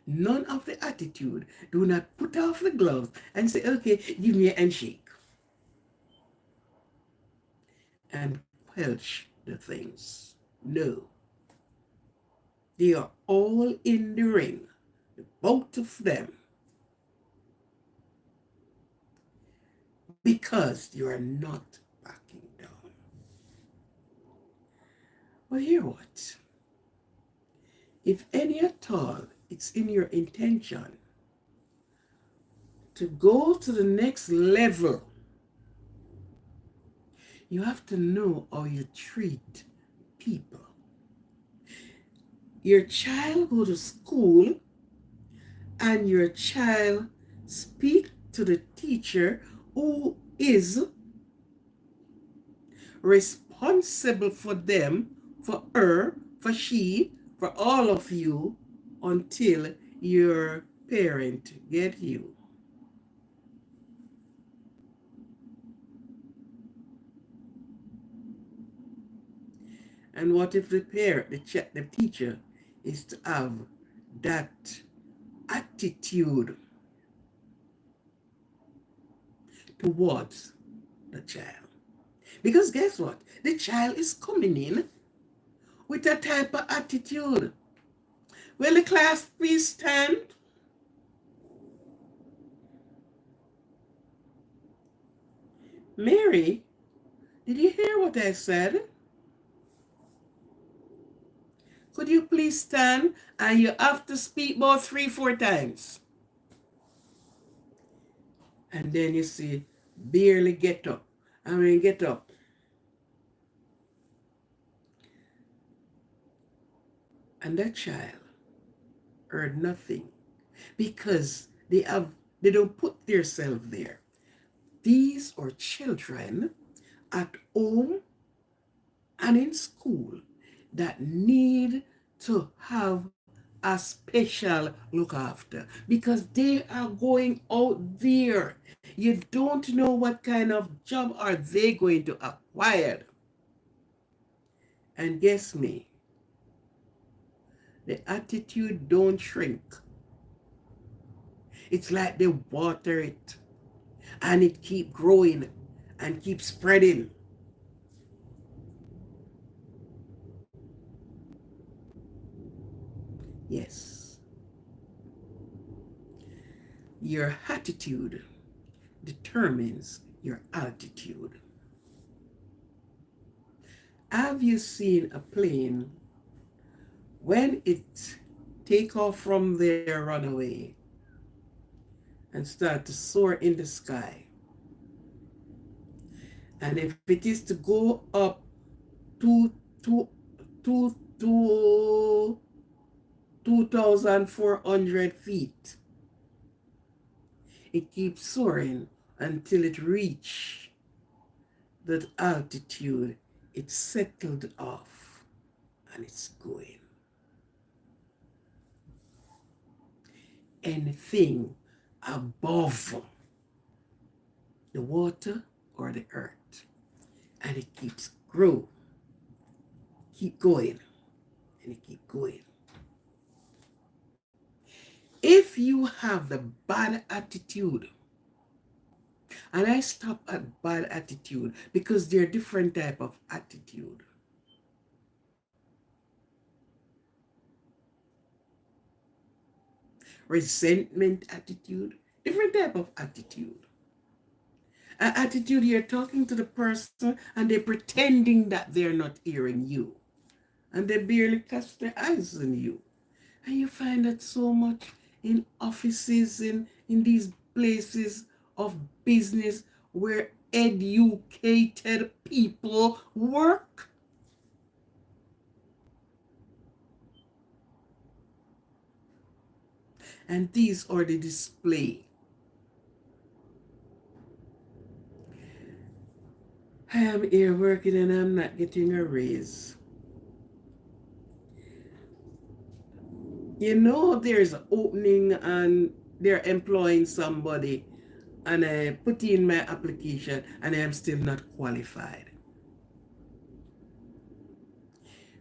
None of the attitude. Do not put off the gloves and say, okay, give me a handshake. And quelch the things. No. They are all in the ring. Both of them. Because you are not backing down. Well, hear what? If any at all, it's in your intention to go to the next level, you have to know how you treat people. Your child go to school and your child speak to the teacher who is responsible for them, for her, for she, for all of you until your parent get you. And what if the parent, the teacher, is to have that attitude towards the child? Because guess what? The child is coming in with a type of attitude. Will the class please stand? Mary, did you hear what I said? Could you please stand? And you have to speak about 3-4 times. And then you see, barely get up. I mean, get up. And that child heard nothing because they don't put themselves there. These are children at home and in school that need to have a special look after because they are going out there. You don't know what kind of job are they going to acquire. And guess me, the attitude don't shrink. It's like they water it and it keep growing and keep spreading. Yes. Your attitude determines your altitude. Have you seen a plane when it take off from their runaway and start to soar in the sky? And if it is to go up to 2,400 feet, it keeps soaring until it reach that altitude. It's settled off and it's going. Anything above the water or the earth, and it keeps growing, keep going, and it keep going. If you have the bad attitude, and I stop at bad attitude because there are different type of attitude. Resentment attitude, different type of attitude. An attitude you're talking to the person and they're pretending that they're not hearing you. And they barely cast their eyes on you. And you find that so much in offices, in these places of business where educated people work. And these are the display. I am here working and I'm not getting a raise. You know there's an opening and they're employing somebody and I put in my application and I am still not qualified.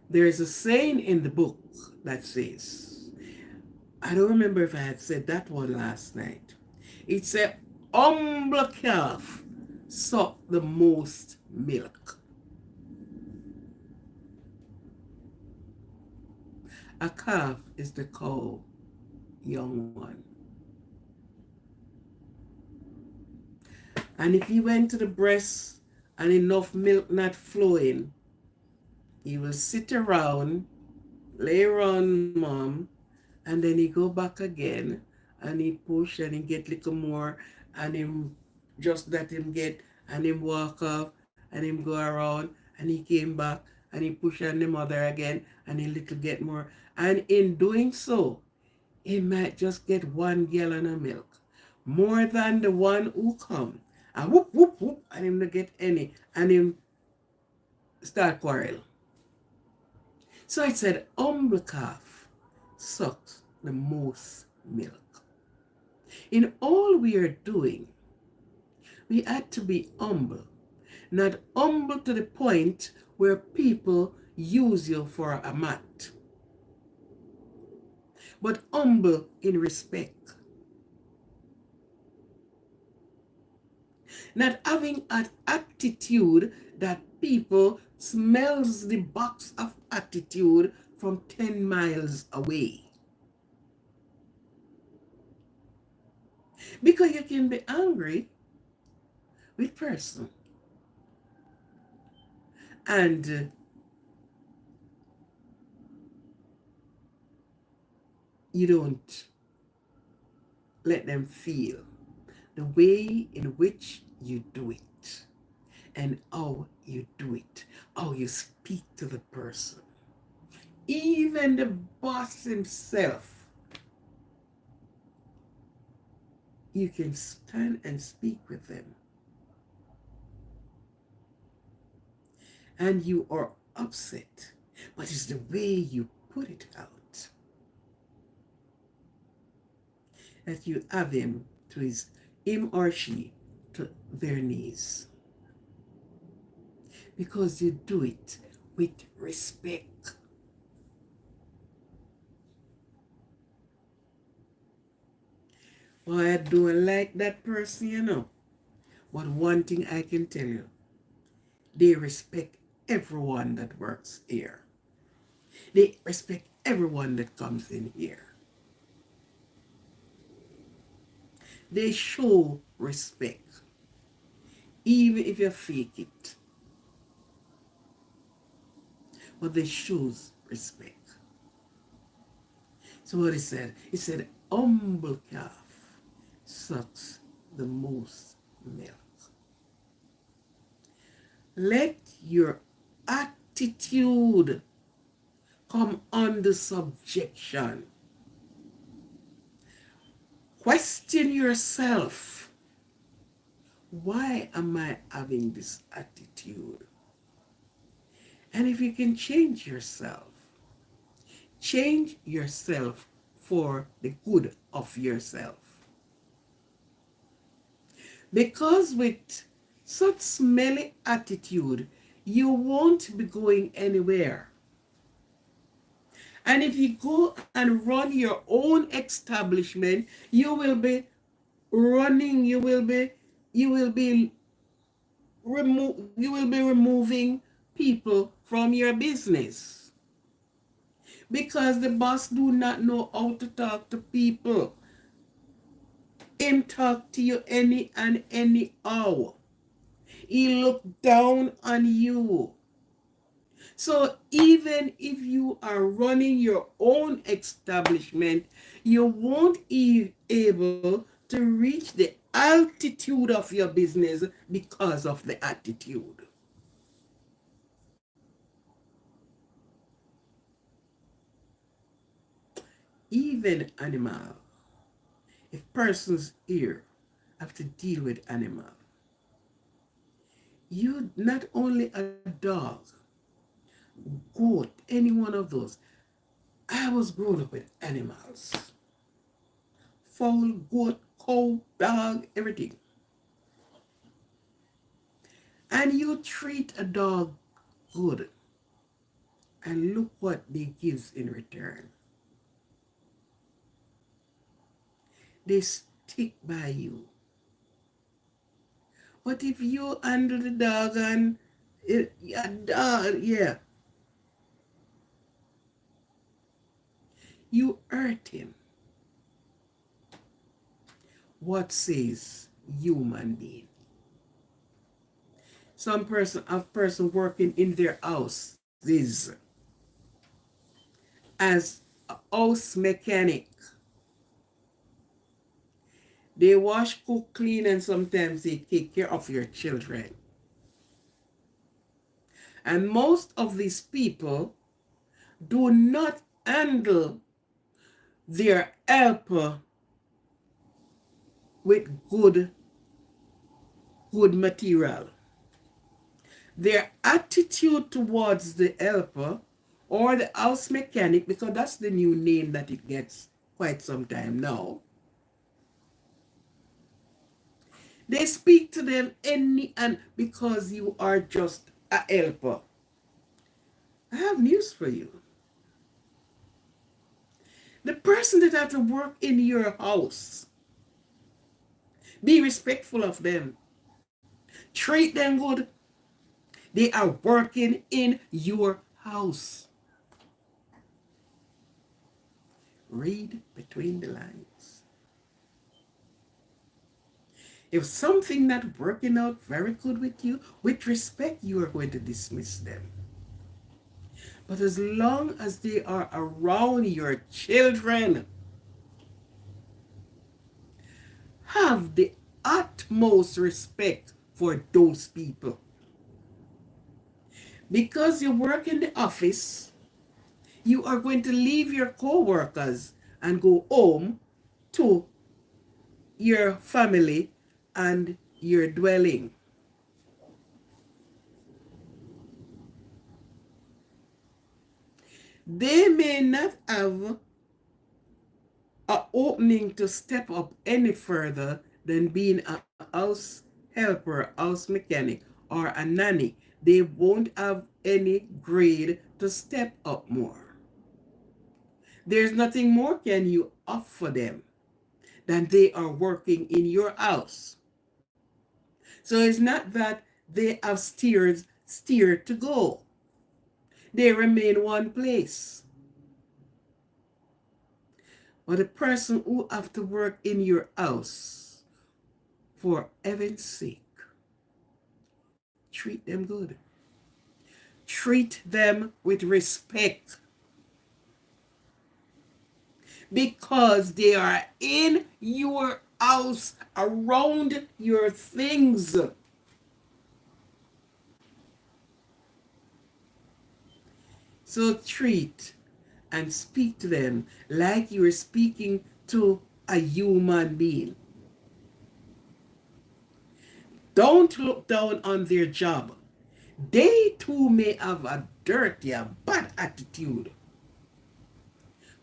There's a saying in the book that says, I don't remember if I had said that one last night. It said, humble calf suck the most milk. A calf is the cow, young one. And if he went to the breast and enough milk not flowing, he will sit around, lay around mom, and then he go back again and he push and he get little more and him just let him get and him walk off and him go around and he came back and he push on the mother again and he little get more. And in doing so, he might just get 1 gallon of milk, more than the one who come and whoop, whoop, whoop, and him not get any, and him start quarrel. So I said, humble calf sucks the most milk. In all we are doing, we had to be humble. Not humble to the point where people use you for a mat, but humble in respect. Not having an attitude that people smells the box of attitude from 10 miles away. Because you can be angry with person and you don't let them feel the way in which you do it and how you do it, how you speak to the person. Even the boss himself, you can stand and speak with them. And you are upset, but it's the way you put it out that you have him or she to their knees. Because you do it with respect. Well, I don't like that person, you know. But one thing I can tell you, they respect everyone that works here. They respect everyone that comes in here. They show respect, even if you fake it. But they show respect. So what he said? He said, humble calf sucks the most milk. Let your attitude come under subjection. Question yourself. Why am I having this attitude? And if you can change yourself for the good of yourself. Because with such smelly attitude, you won't be going anywhere. And if you go and run your own establishment, you will be running, you will be removing people from your business. Because the boss do not know how to talk to people. Him talk to you any and any hour. He look down on you. So even if you are running your own establishment, you won't be able to reach the altitude of your business because of the attitude. Even animal, if persons here have to deal with animal, you not only a dog, goat, any one of those. I was growing up with animals. Fowl, goat, cow, dog, everything. And you treat a dog good, and look what they gives in return. They stick by you. But if you handle the dog and a dog, yeah, you hurt him. What says human being? Some person working in their house is as a house mechanic. They wash, cook, clean, and sometimes they take care of your children. And most of these people do not handle their helper with good material. Their attitude towards the helper or the house mechanic, because that's the new name that it gets quite some time now. They speak to them any and because you are just a helper. I have news for you. The person that have to work in your house, be respectful of them. Treat them good. They are working in your house. Read between the lines. If something not working out very good with you, with respect, you are going to dismiss them. But as long as they are around your children, have the utmost respect for those people. Because you work in the office, you are going to leave your co-workers and go home to your family and your dwelling. They may not have an opening to step up any further than being a house helper, house mechanic, or a nanny. They won't have any grade to step up more. There's nothing more can you offer them than they are working in your house. So it's not that they have steered to go. They remain one place. But the person who have to work in your house, for heaven's sake, treat them good. Treat them with respect. Because they are in your house, around your things. So treat and speak to them like you are speaking to a human being. Don't look down on their job. They too may have a dirty, a bad attitude.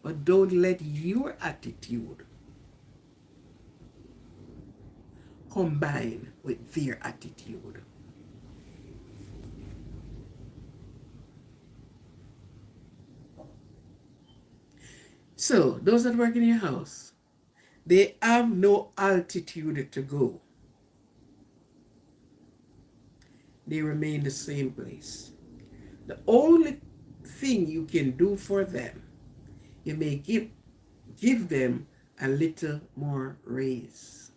But don't let your attitude combine with their attitude. So, those that work in your house, they have no altitude to go. They remain the same place. The only thing you can do for them, you may give them a little more raise.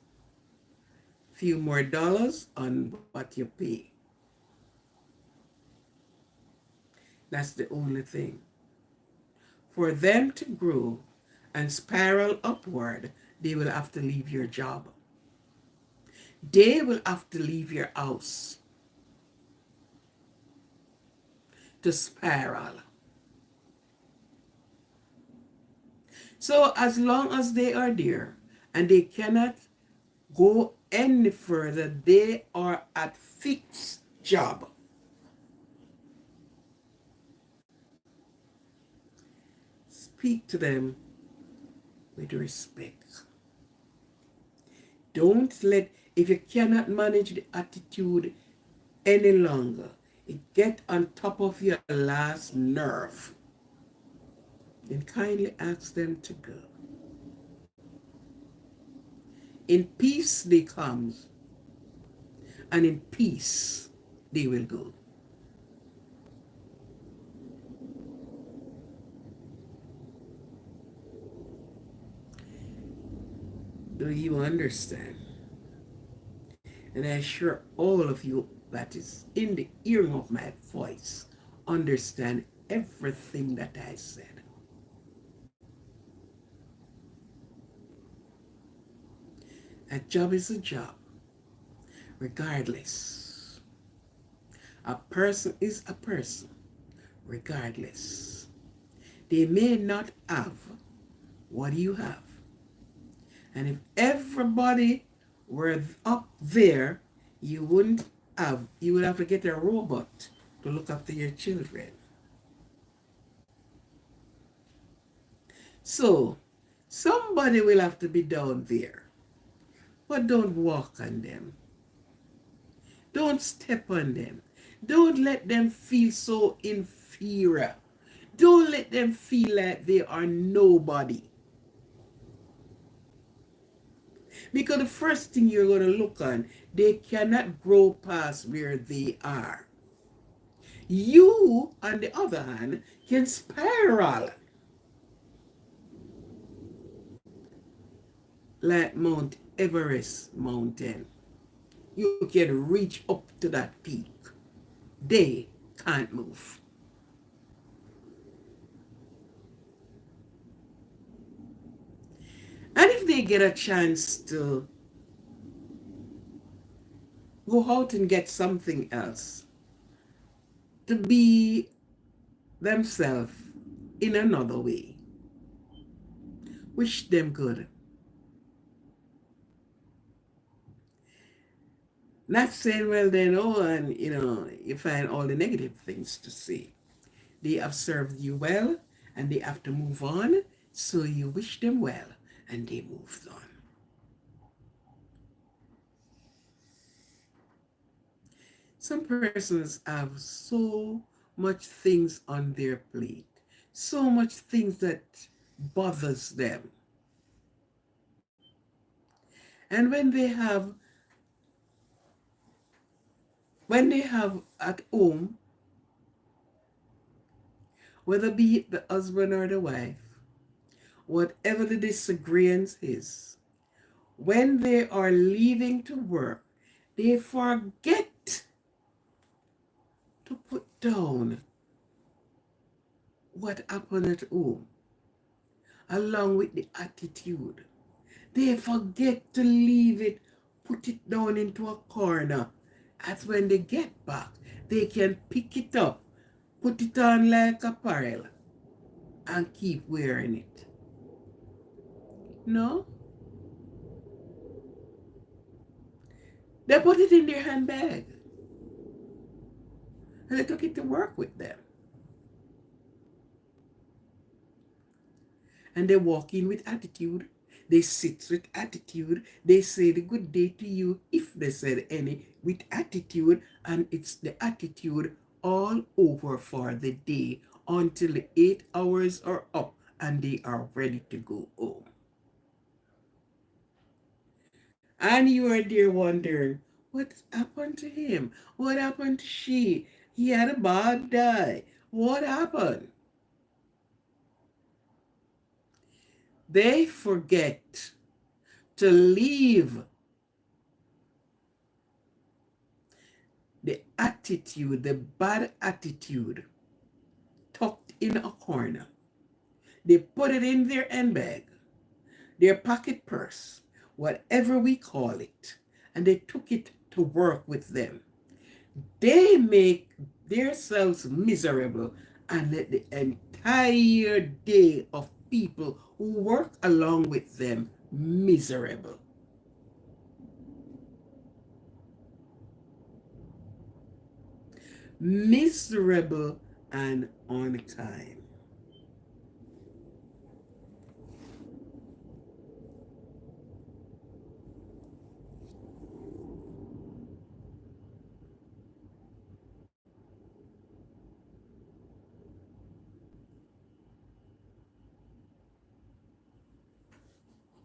Few more dollars on what you pay. That's the only thing. For them to grow and spiral upward, they will have to leave your job. They will have to leave your house to spiral. So as long as they are there and they cannot go any further, they are at fixed job. Speak to them with respect. Don't let, if you cannot manage the attitude any longer, it get on top of your last nerve, then kindly ask them to go. In peace they come, and in peace they will go. Do you understand? And I assure all of you that is in the hearing of my voice understand everything that I said. A job is a job, regardless. A person is a person, regardless. They may not have what you have. And if everybody were up there, you would have to get a robot to look after your children. So, somebody will have to be down there. But don't walk on them. Don't step on them. Don't let them feel so inferior. Don't let them feel like they are nobody. Because the first thing you're going to look on, they cannot grow past where they are. You, on the other hand, can spiral like Mount Everest mountain. You can reach up to that peak. They can't move. And if they get a chance to go out and get something else, to be themselves in another way, wish them good. Not saying, well, then, oh, and you find all the negative things to say. They have served you well and they have to move on, so you wish them well and they moved on. Some persons have so much things on their plate, so much things that bothers them. And when they have at home, whether be it the husband or the wife, whatever the disagreement is, when they are leaving to work, they forget to put down what happened at home, along with the attitude. They forget to leave it, put it down into a corner. That's when they get back. They can pick it up, put it on like apparel, and keep wearing it. No? They put it in their handbag. And they took it to work with them. And they walk in with attitude. They sit with attitude. They say the good day to you, if they said any, with attitude. And it's the attitude all over for the day until the 8 hours are up and they are ready to go home. And you are there wondering, what happened to him? What happened to she? He had a bad day. What happened? They forget to leave the attitude, the bad attitude, tucked in a corner. They put it in their handbag, their pocket purse, whatever we call it, and they took it to work with them. They make themselves miserable and let the entire day of people who work along with them miserable. Miserable and on time.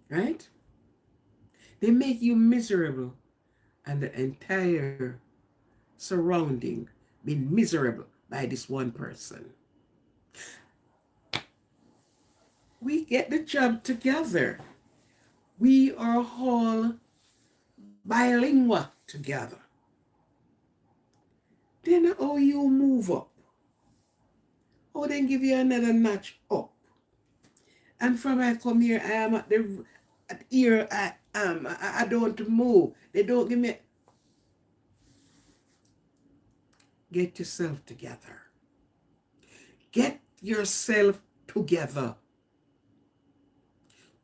Right? They make you miserable and the entire surrounding being miserable by this one person. We get the job together. We are all bilingual together. Then how you move up? How then give you another notch up? And from I come here, I am at here I am. I don't move. They don't give me. Get yourself together. Get yourself together.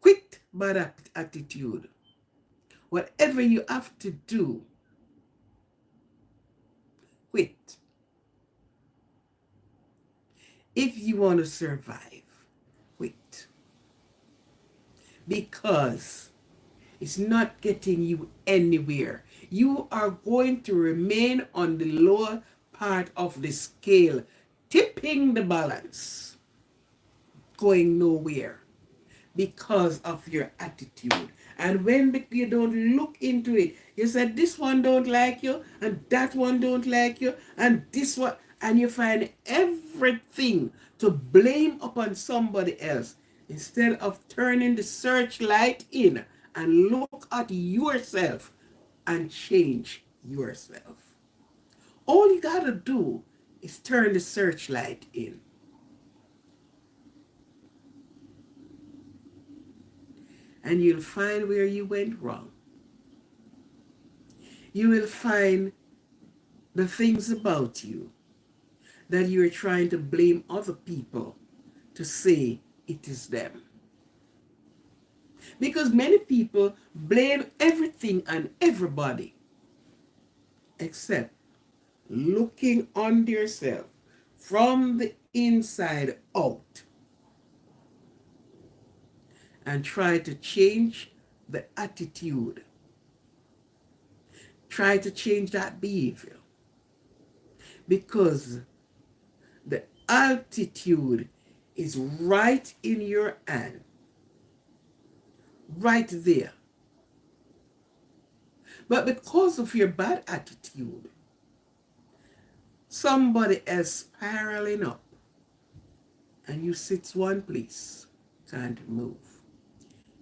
Quit bad attitude. Whatever you have to do, quit. If you want to survive, quit. Because it's not getting you anywhere. You are going to remain on the lower part of the scale, tipping the balance, going nowhere because of your attitude. And when you don't look into it, you said this one don't like you, and that one don't like you, and this one, and you find everything to blame upon somebody else instead of turning the searchlight in and look at yourself. and change yourself. All you gotta do is turn the searchlight in. And you'll find where you went wrong. You will find the things about you that you're trying to blame other people to say it is them. Because many people blame everything and everybody except looking on yourself from the inside out and try to change the attitude. Try to change that behavior because the altitude is right in your hand, right there. But because of your bad attitude, somebody else spiraling up and you sit one place, can't move.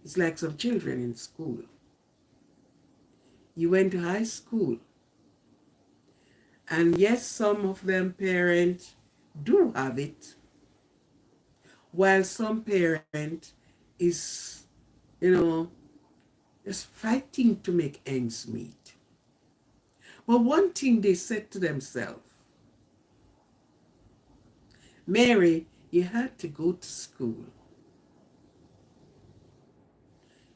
It's like some children in school. You went to high school, and yes, some of them parents do have it, while some parent is, you know, just fighting to make ends meet. But one thing they said to themselves, Mary, you had to go to school.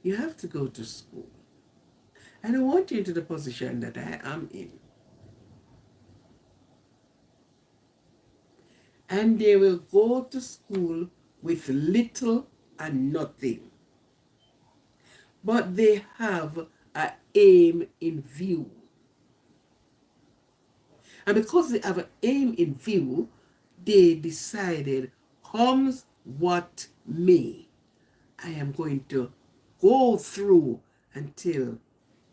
You have to go to school. I don't want you into the position that I am in. And they will go to school with little and nothing. But they have an aim in view. And because they have an aim in view, they decided, comes what may, I am going to go through until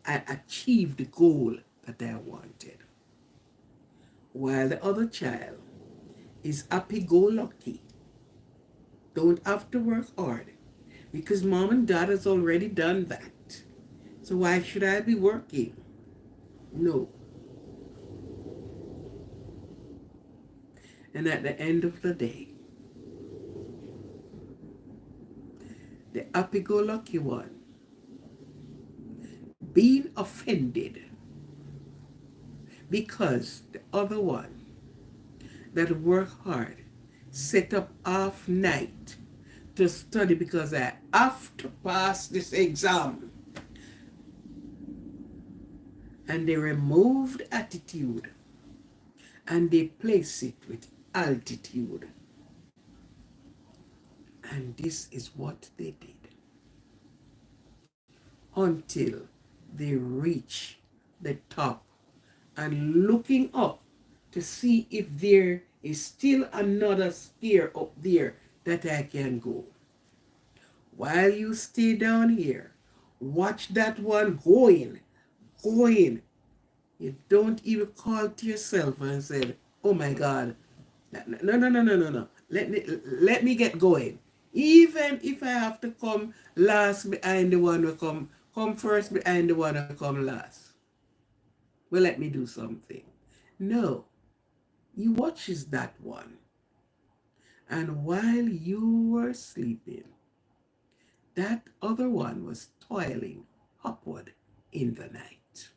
I achieve the goal that I wanted. While the other child is happy-go-lucky, don't have to work hard, because mom and dad has already done that. So why should I be working? No. And at the end of the day, the happy-go-lucky one being offended because the other one that worked hard set up half night to study because I have to pass this exam. And they removed attitude and they place it with altitude. And this is what they did until they reach the top and looking up to see if there is still another stair up there that I can go. While you stay down here, watch that one going. You don't even call to yourself and say, oh my God, no. Let me get going. Even if I have to come last behind the one who come first behind the one who come last. Well, let me do something. No, you watches that one. And while you were sleeping, that other one was toiling upward in the night.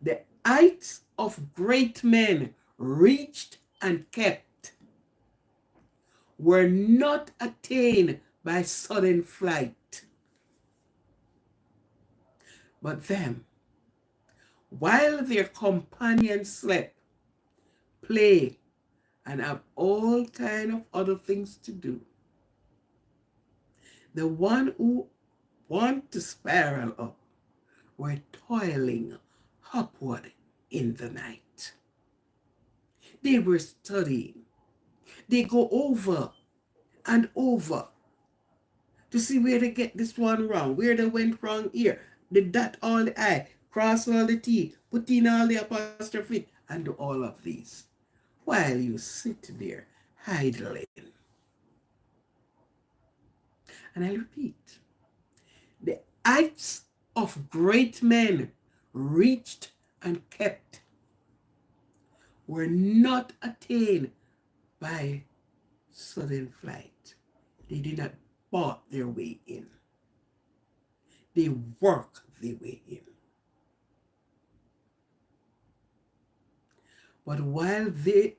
The heights of great men reached and kept were not attained by sudden flight, but them, while their companions slept, play, and have all kind of other things to do, the one who want to spiral up were toiling upward in the night. They were studying. They go over and over to see where they get this one wrong, where they went wrong here. They dot all the I, cross all the T, put in all the apostrophe, and do all of these. While you sit there idling. And I repeat, the heights of great men reached and kept were not attained by sudden flight. They did not bought their way in. They work their way in. But while they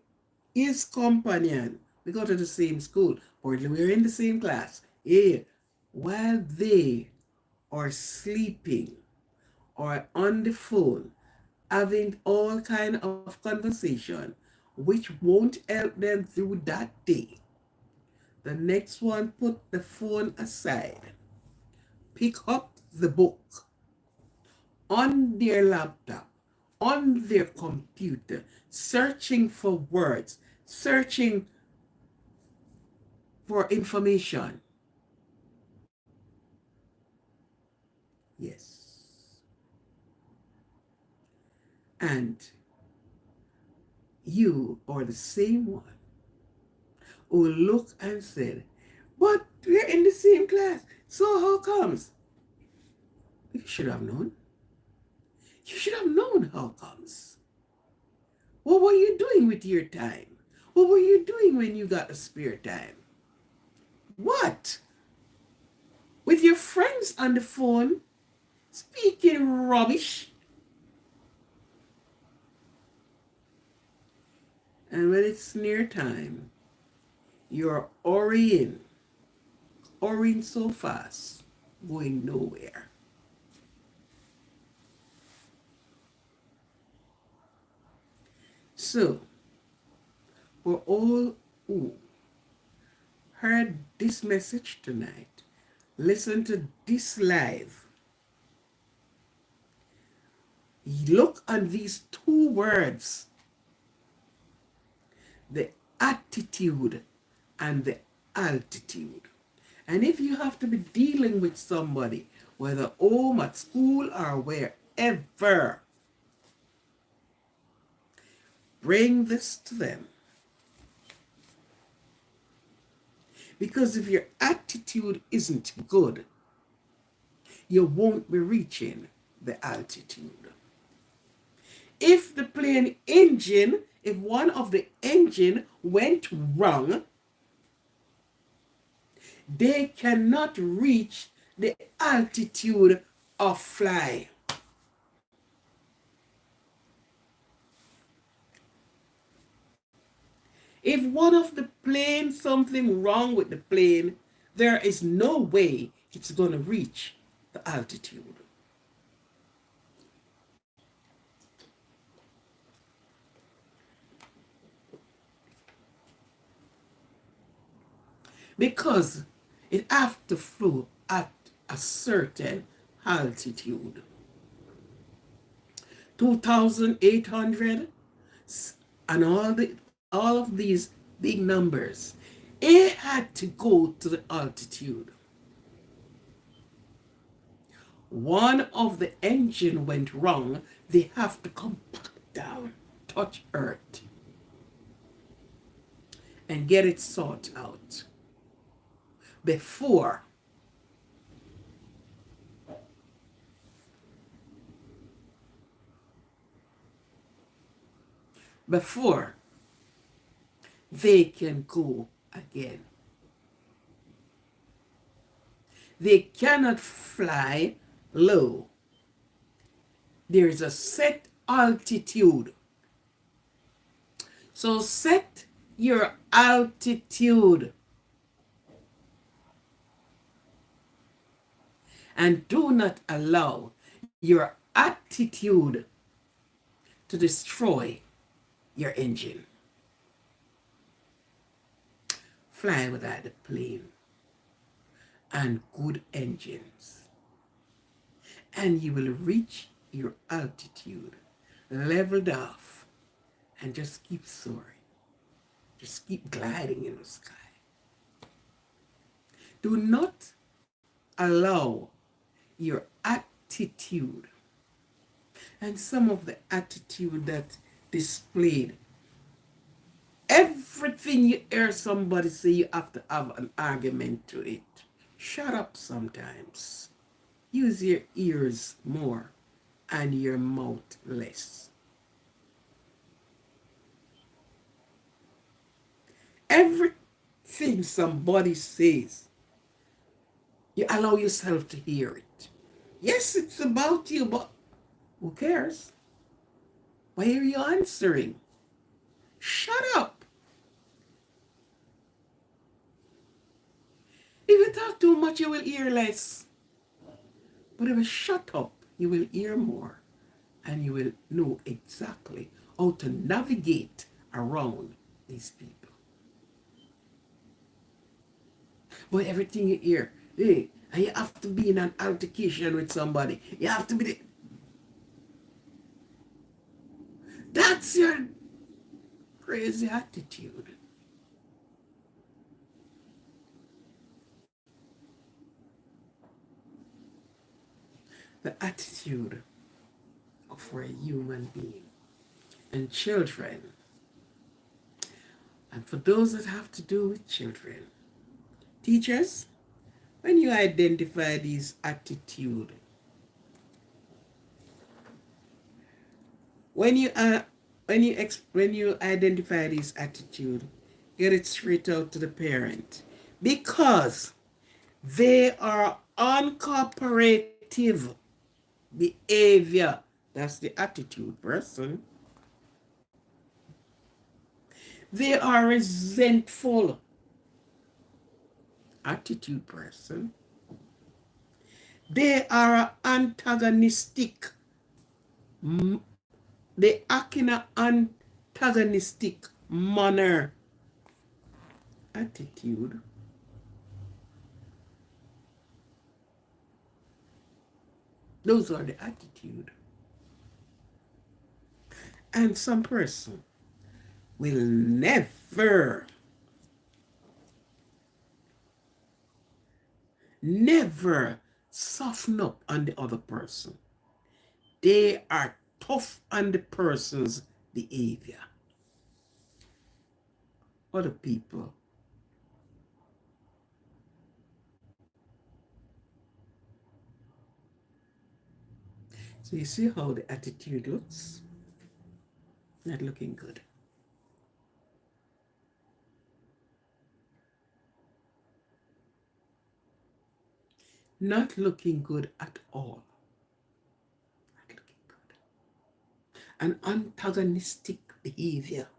is companion, we go to the same school, or we're in the same class, yeah, while they are sleeping or on the phone, having all kind of conversation, which won't help them through that day. The next one, put the phone aside, pick up the book on their laptop, on their computer, searching for words, searching for information. Yes. And you are the same one who look and said, but we're in the same class, so how comes? You should have known. You should have known how comes. What were you doing with your time? What were you doing when you got a spare time? What? With your friends on the phone, speaking rubbish? And when it's near time, you're hurrying so fast, going nowhere. So, for all who heard this message tonight, listen to this live, look on these two words, the attitude and the altitude. And if you have to be dealing with somebody, whether home, at school, or wherever, bring this to them. Because if your attitude isn't good, you won't be reaching the altitude. If the plane engine, if one of the engine went wrong, they cannot reach the altitude of fly. If one of the plane, something wrong with the plane, there is no way it's going to reach the altitude. Because it has to flow at a certain altitude. 2,800 and all of these big numbers, it had to go to the altitude. One of the engine went wrong, they have to come back down, touch earth, and get it sorted out before they can go again. They cannot fly low. There is a set altitude. So set your altitude. And do not allow your attitude to destroy your engine. Fly without the plane and good engines, and you will reach your altitude leveled off and just keep soaring. Just keep gliding in the sky. Do not allow your attitude and some of the attitude that displayed. Everything you hear somebody say, you have to have an argument to it. Shut up sometimes. Use your ears more and your mouth less. Everything somebody says, you allow yourself to hear it. Yes, it's about you, but who cares? Why are you answering? Shut up. If you talk too much, you will hear less. But if you shut up, you will hear more. And you will know exactly how to navigate around these people. But everything you hear, hey, and you have to be in an altercation with somebody. You have to be that's your crazy attitude. The attitude for a human being. And children, and for those that have to do with children, teachers, when you identify these attitude, when you when you identify these attitude, get it straight out to the parent, because they are uncooperative behavior. That's the attitude person. They are resentful attitude person. They are antagonistic. They act in an antagonistic manner. Attitude. Those are the attitude. And some person will never soften up on the other person. They are tough on the person's behavior. Other people. So you see how the attitude looks? Not looking good. Not looking good at all. Not looking good. An antagonistic behavior.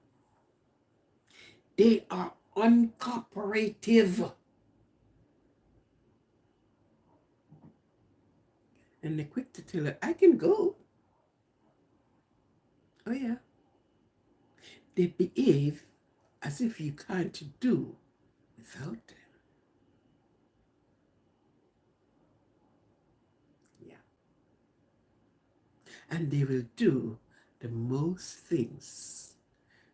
They are uncooperative. And they're quick to tell her, I can go. Oh yeah. They behave as if you can't do without them. Yeah. And they will do the most things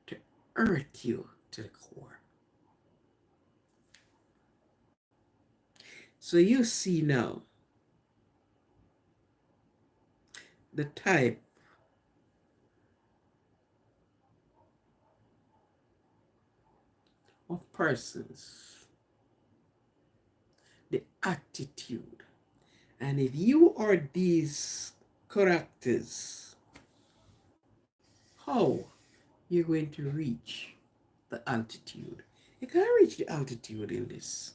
to hurt you to the core. So you see now the type of persons, the attitude. And if you are these characters, how you're going to reach the altitude? You can't reach the altitude in this.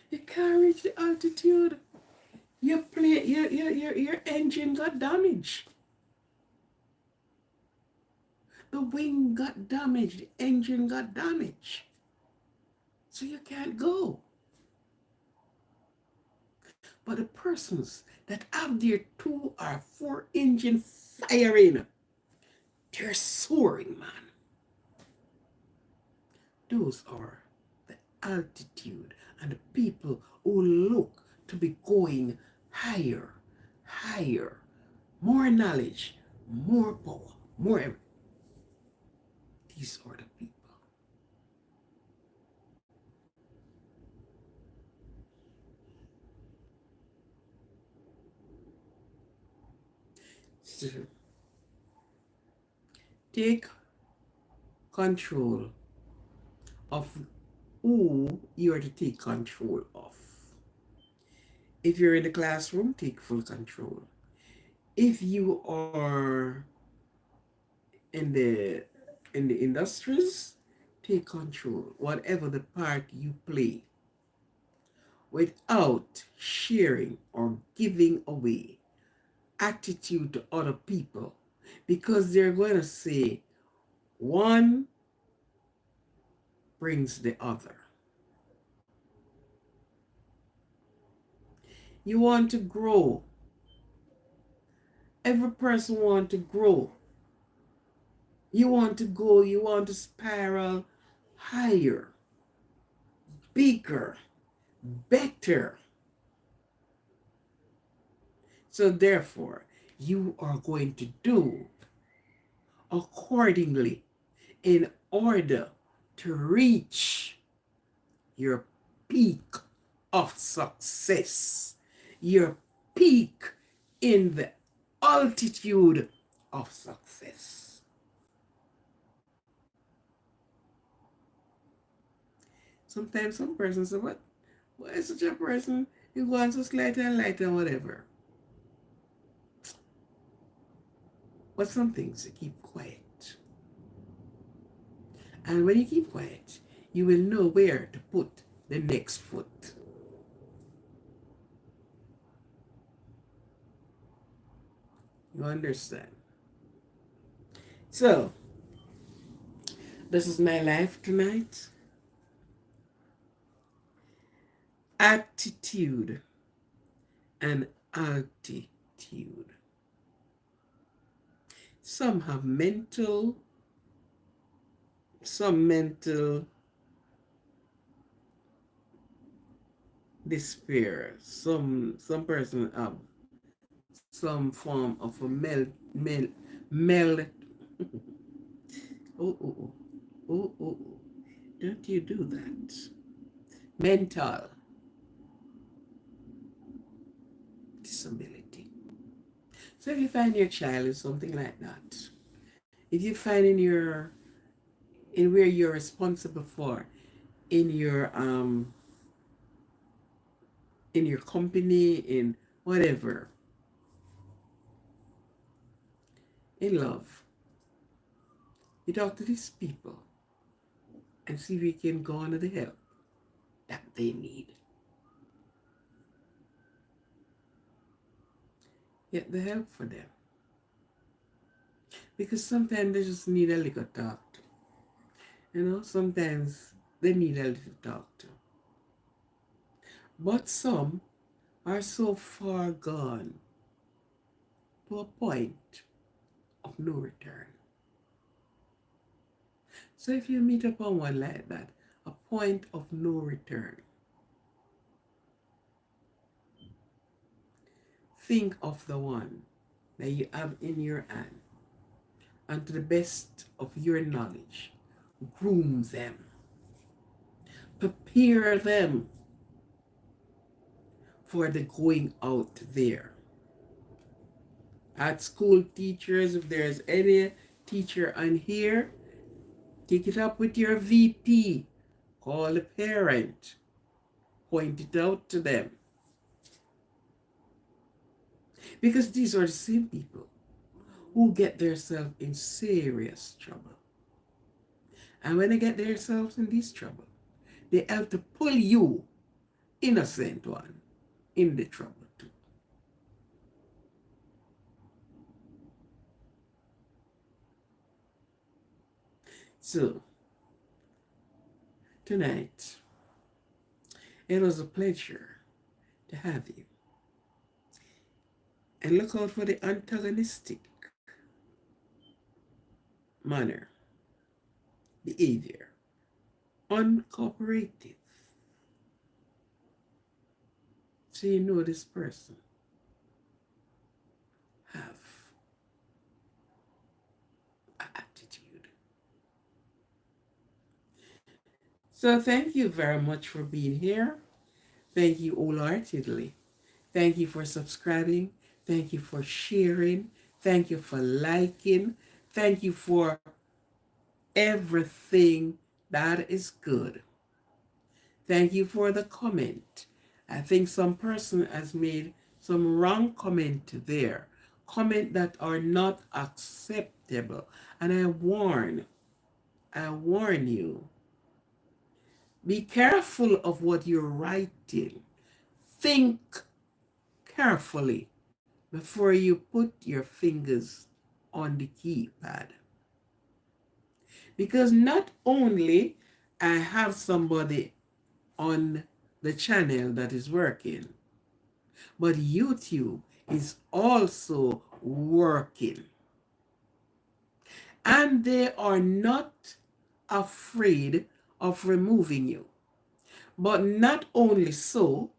You can't reach the altitude. Your engine got damaged. The wing got damaged. The engine got damaged. So you can't go. But the persons that have their 2 or 4 engine firing, they're soaring, man. Those are the altitude and the people who look to be going higher, higher, more knowledge, more power, more everything. These are the people. So take control of who you are to take control of. If you're in the classroom, take full control. If you are in the industries, take control. Whatever the part you play, without sharing or giving away attitude to other people, because they're going to say one brings the other. You want to grow. Every person want to grow. You want to go, you want to spiral higher, bigger, better. So therefore, you are going to do accordingly in order to reach your peak of success, your peak in the altitude of success. Sometimes some persons say, what? Why is such a person? You go on so lighter and lighter and whatever. But some things you keep quiet. And when you keep quiet, you will know where to put the next foot. You understand? So, this is my life tonight. Attitude and altitude. Some have some mental despair. Some person have some form of a mel oh, oh, oh, oh, oh, oh. Don't you do that. Mental disability. So if you find your child is something like that, if you find in where you're responsible for, in your company, in whatever, in love, you talk to these people and see if you can go on to the help that they need. Get the help for them. Because sometimes they just need a little talk to. Sometimes they need a little talk to. But some are so far gone to a point of no return. So if you meet upon one like that, a point of no return, think of the one that you have in your hand, and to the best of your knowledge, groom them, prepare them for the going out there. At school teachers, if there's any teacher on here, take it up with your VP, call the parent, point it out to them. Because these are the same people who get themselves in serious trouble. And when they get themselves in this trouble, they have to pull you, innocent one, in the trouble too. So, tonight, it was a pleasure to have you. And look out for the antagonistic manner, behavior, uncooperative. So you know this person have an attitude. So thank you very much for being here. Thank you wholeheartedly. Thank you for subscribing. Thank you for sharing. Thank you for liking. Thank you for everything that is good. Thank you for the comment. I think some person has made some wrong comment there, comment that are not acceptable. And I warn you, be careful of what you're writing. Think carefully before you put your fingers on the keypad. Because not only I have somebody on the channel that is working, but YouTube is also working. And they are not afraid of removing you. But not only so,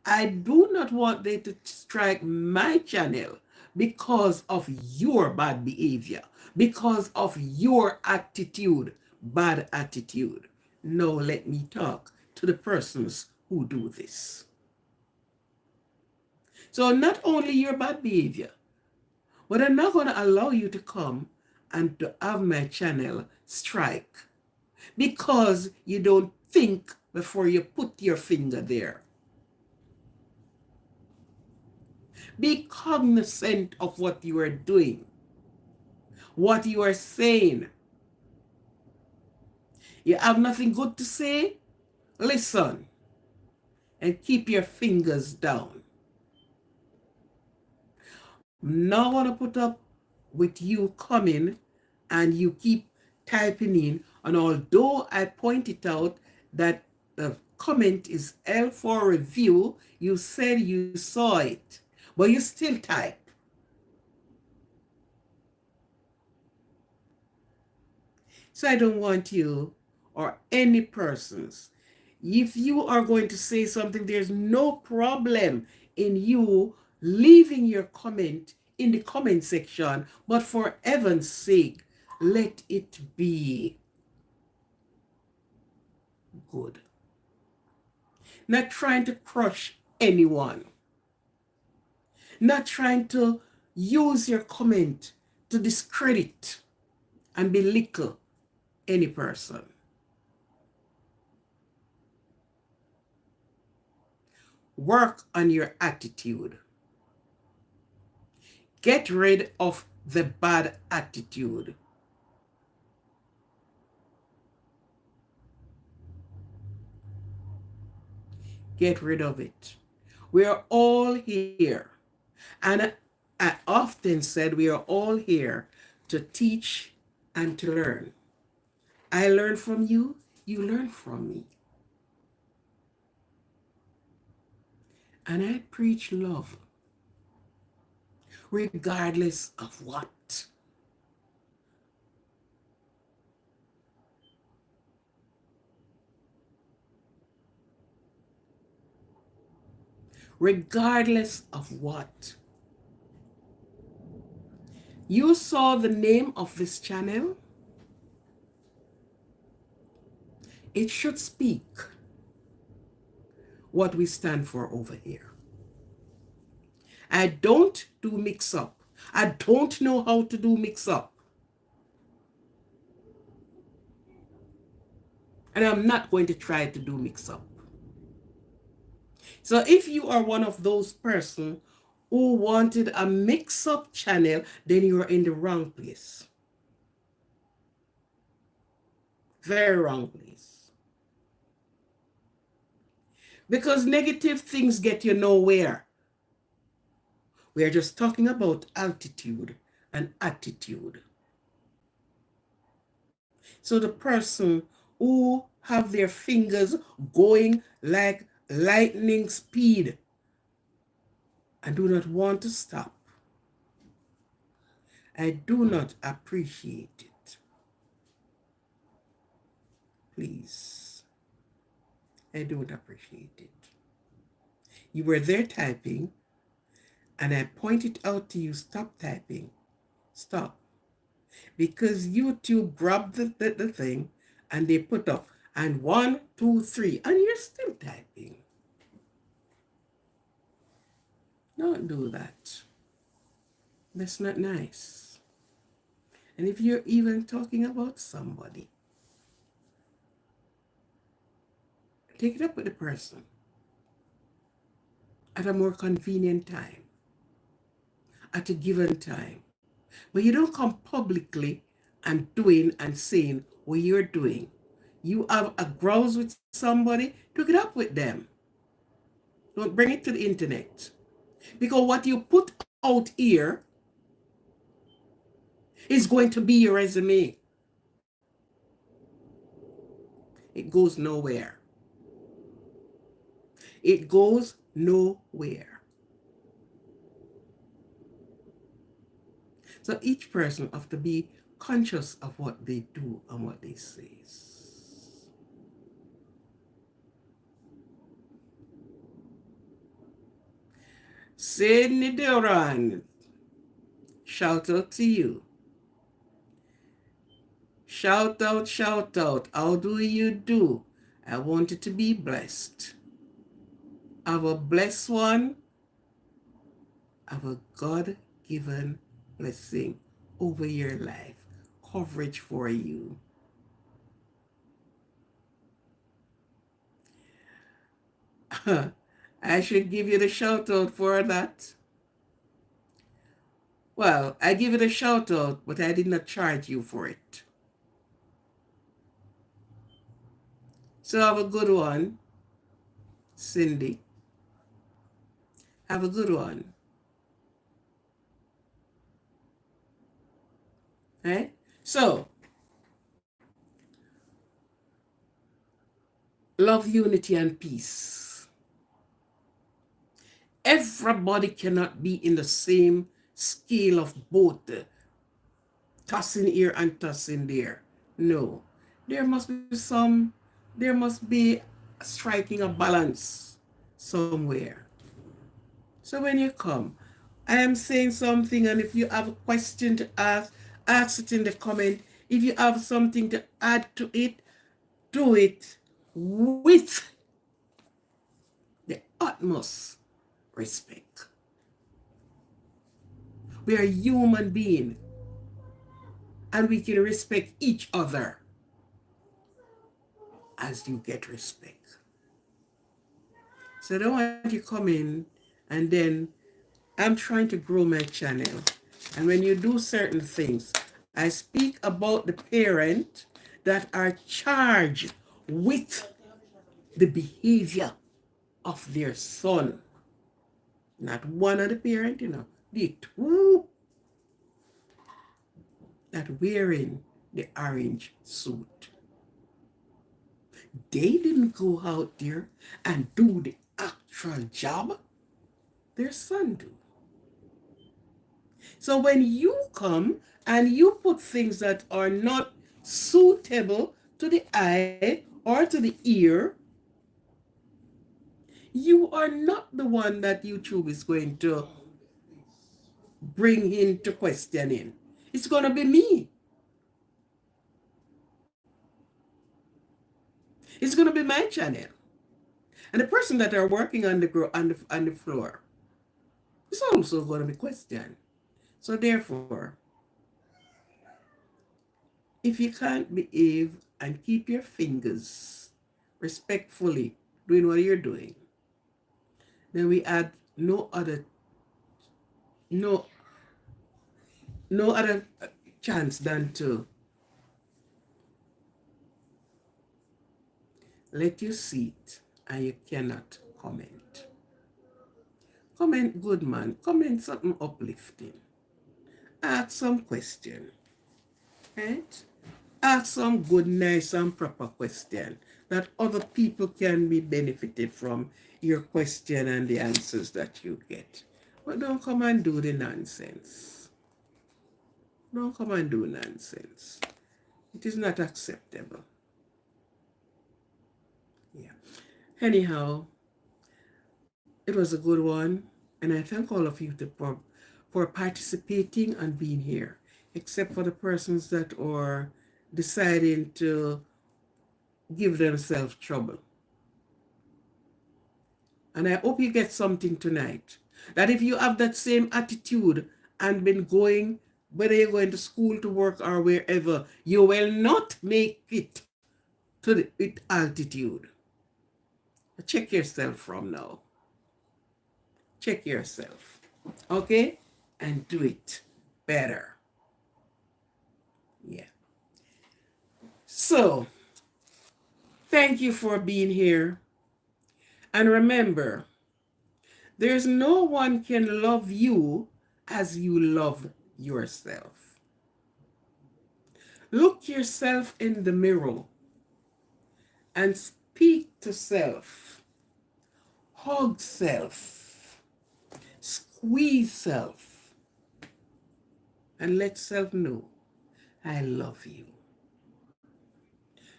I do not want them to strike my channel because of your bad behavior, because of your attitude, bad attitude. Now let me talk to the persons who do this. So not only your bad behavior, but I'm not going to allow you to come and to have my channel strike because you don't think before you put your finger there. Be cognizant of what you are doing, what you are saying. You have nothing good to say? Listen and keep your fingers down. Now I want to put up with you coming and you keep typing in. And although I pointed out that the comment is L for review, you said you saw it, but you still type. So I don't want you or any persons. If you are going to say something, there's no problem in you leaving your comment in the comment section, but for heaven's sake, let it be good. Not trying to crush anyone. Not trying to use your comment to discredit and belittle any person. Work on your attitude. Get rid of the bad attitude. Get rid of it. We are all here. And I often said we are all here to teach and to learn. I learn from you, you learn from me. And I preach love, regardless of what. Regardless of what. You saw the name of this channel. It should speak what we stand for over here. I don't do mix up. I don't know how to do mix up. And I'm not going to try to do mix up. So if you are one of those persons who wanted a mix up channel, then you're in the wrong place. Very wrong place. Because negative things get you nowhere. We're just talking about altitude and attitude. So the person who have their fingers going like lightning speed and do not want to stop, I do not appreciate it. Please, I don't appreciate it. You were there typing, and I pointed out to you, stop typing. Stop. Because YouTube grabbed the thing, and they put up, and 1, 2, 3, and you're still typing. Don't do that. That's not nice. And if you're even talking about somebody, take it up with the person. at a more convenient time, at a given time. But you don't come publicly and doing and saying what you're doing. You have a grouse with somebody, took it up with them. Don't bring it to the internet. Because what you put out here is going to be your resume. It goes nowhere. It goes nowhere. So each person have to be conscious of what they do and what they say. Sydney Duran, shout out to you. Shout out, shout out. How do you do? I want you to be blessed. Have a blessed one. Have a God-given blessing over your life. Coverage for you. I should give you the shout out for that. Well, I give it a shout out, but I did not charge you for it. So have a good one, Cindy. Have a good one. Right? So, love, unity, and peace. Everybody cannot be in the same scale of both, tossing here and tossing there. No. There must be striking a balance somewhere. So when you come, I am saying something, and if you have a question to ask it in the comment. If you have something to add to it, do it with the utmost respect. We are human beings, and we can respect each other as you get respect. So I don't want you come in and then I'm trying to grow my channel. And when you do certain things, I speak about the parent that are charged with the behavior of their son. Not one of the parent, the two that wearing the orange suit. They didn't go out there and do the actual job. Their son do. So when you come and you put things that are not suitable to the eye or to the ear, you are not the one that YouTube is going to bring into questioning. It's going to be me. It's going to be my channel. And the person that are working on the floor is also going to be questioned. So therefore, if you can't behave and keep your fingers respectfully doing what you're doing, then we had no other chance than to let you see it, and you cannot comment. Comment good, man. Comment something uplifting. Ask some question. Right? Ask some good, nice, and proper question that other people can be benefited from your question and the answers that you get. But don't come and do the nonsense. Don't come and do nonsense. It is not acceptable. Yeah. Anyhow, it was a good one, and I thank all of you for participating and being here, except for the persons that are deciding to give themselves trouble. And I hope you get something tonight. That if you have that same attitude and been going, whether you're going to school, to work, or wherever, you will not make it to the altitude. Check yourself from now. check yourself, okay? And do it better. Yeah. So, thank you for being here. And remember, there's no one can love you as you love yourself. Look yourself in the mirror and speak to self. Hug self. Squeeze self. And let self know, I love you.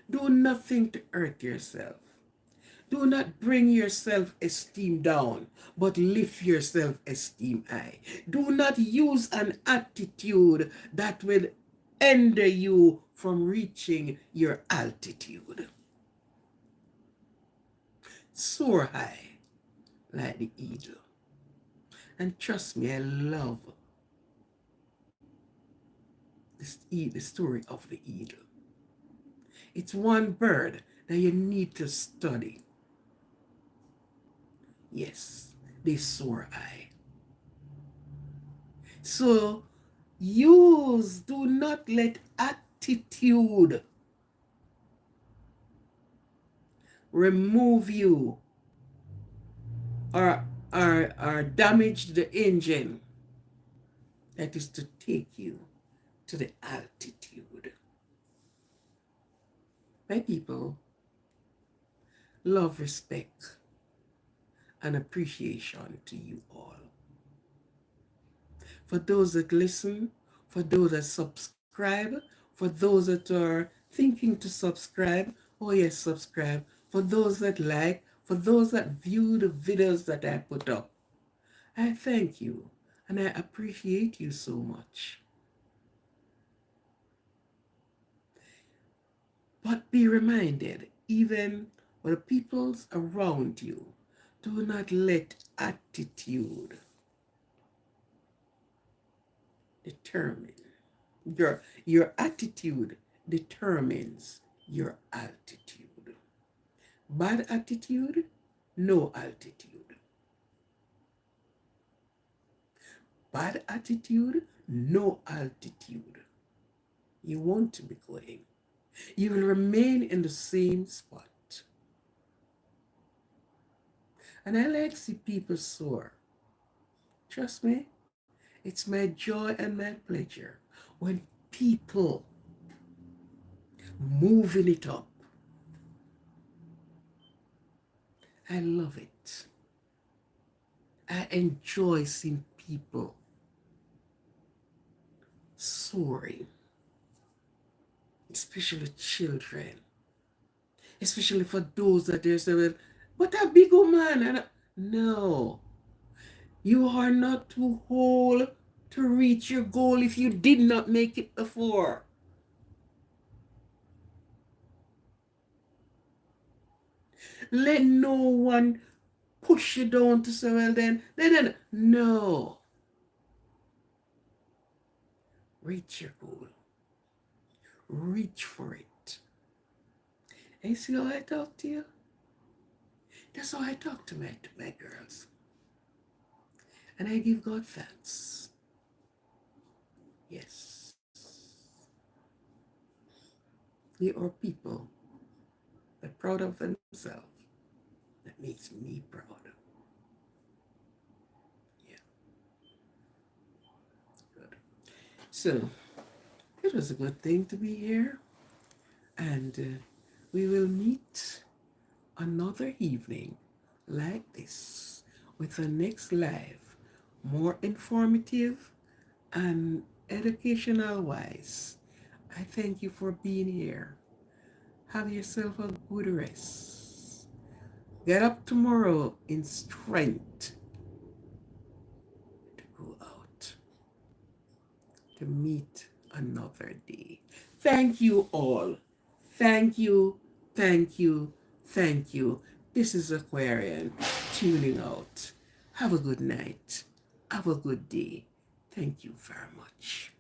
Do nothing to hurt yourself. Do not bring your self-esteem down, but lift your self-esteem high. Do not use an attitude that will hinder you from reaching your altitude. Soar high like the eagle. And trust me, I love the story of the eagle. It's one bird that you need to study. Yes, they soar high. So do not let attitude remove you or damage the engine that is to take you to the altitude. My people, love, respect, and appreciation to you all. For those that listen, for those that subscribe, for those that are thinking to subscribe, oh yes, subscribe. For those that like, for those that view the videos that I put up, I thank you and I appreciate you so much. But be reminded, even for the peoples around you, do not let attitude determine. Your attitude determines your altitude. Bad attitude, no altitude. Bad attitude, no altitude. You won't be going. You will remain in the same spot. And I like to see people soar. Trust me, it's my joy and my pleasure when people moving it up. I love it. I enjoy seeing people soaring, especially children, especially for those that they say, well, but a big old man. And no, you are not too old to reach your goal if you did not make it before. Let no one push you down to say, well, then, no. Reach your goal. Reach for it. And you see how I talk to you? That's how I talk to my girls. And I give God thanks. Yes. They are people that are proud of themselves. That makes me proud. Yeah. Good. So, it was a good thing to be here. And we will meet another evening like this with the next live, more informative and educational wise. I thank you for being here. Have yourself a good rest. Get up tomorrow in strength to go out to meet another day. Thank you all. Thank you, thank you, thank you. This is Aquarian tuning out. Have a good night. Have a good day. Thank you very much.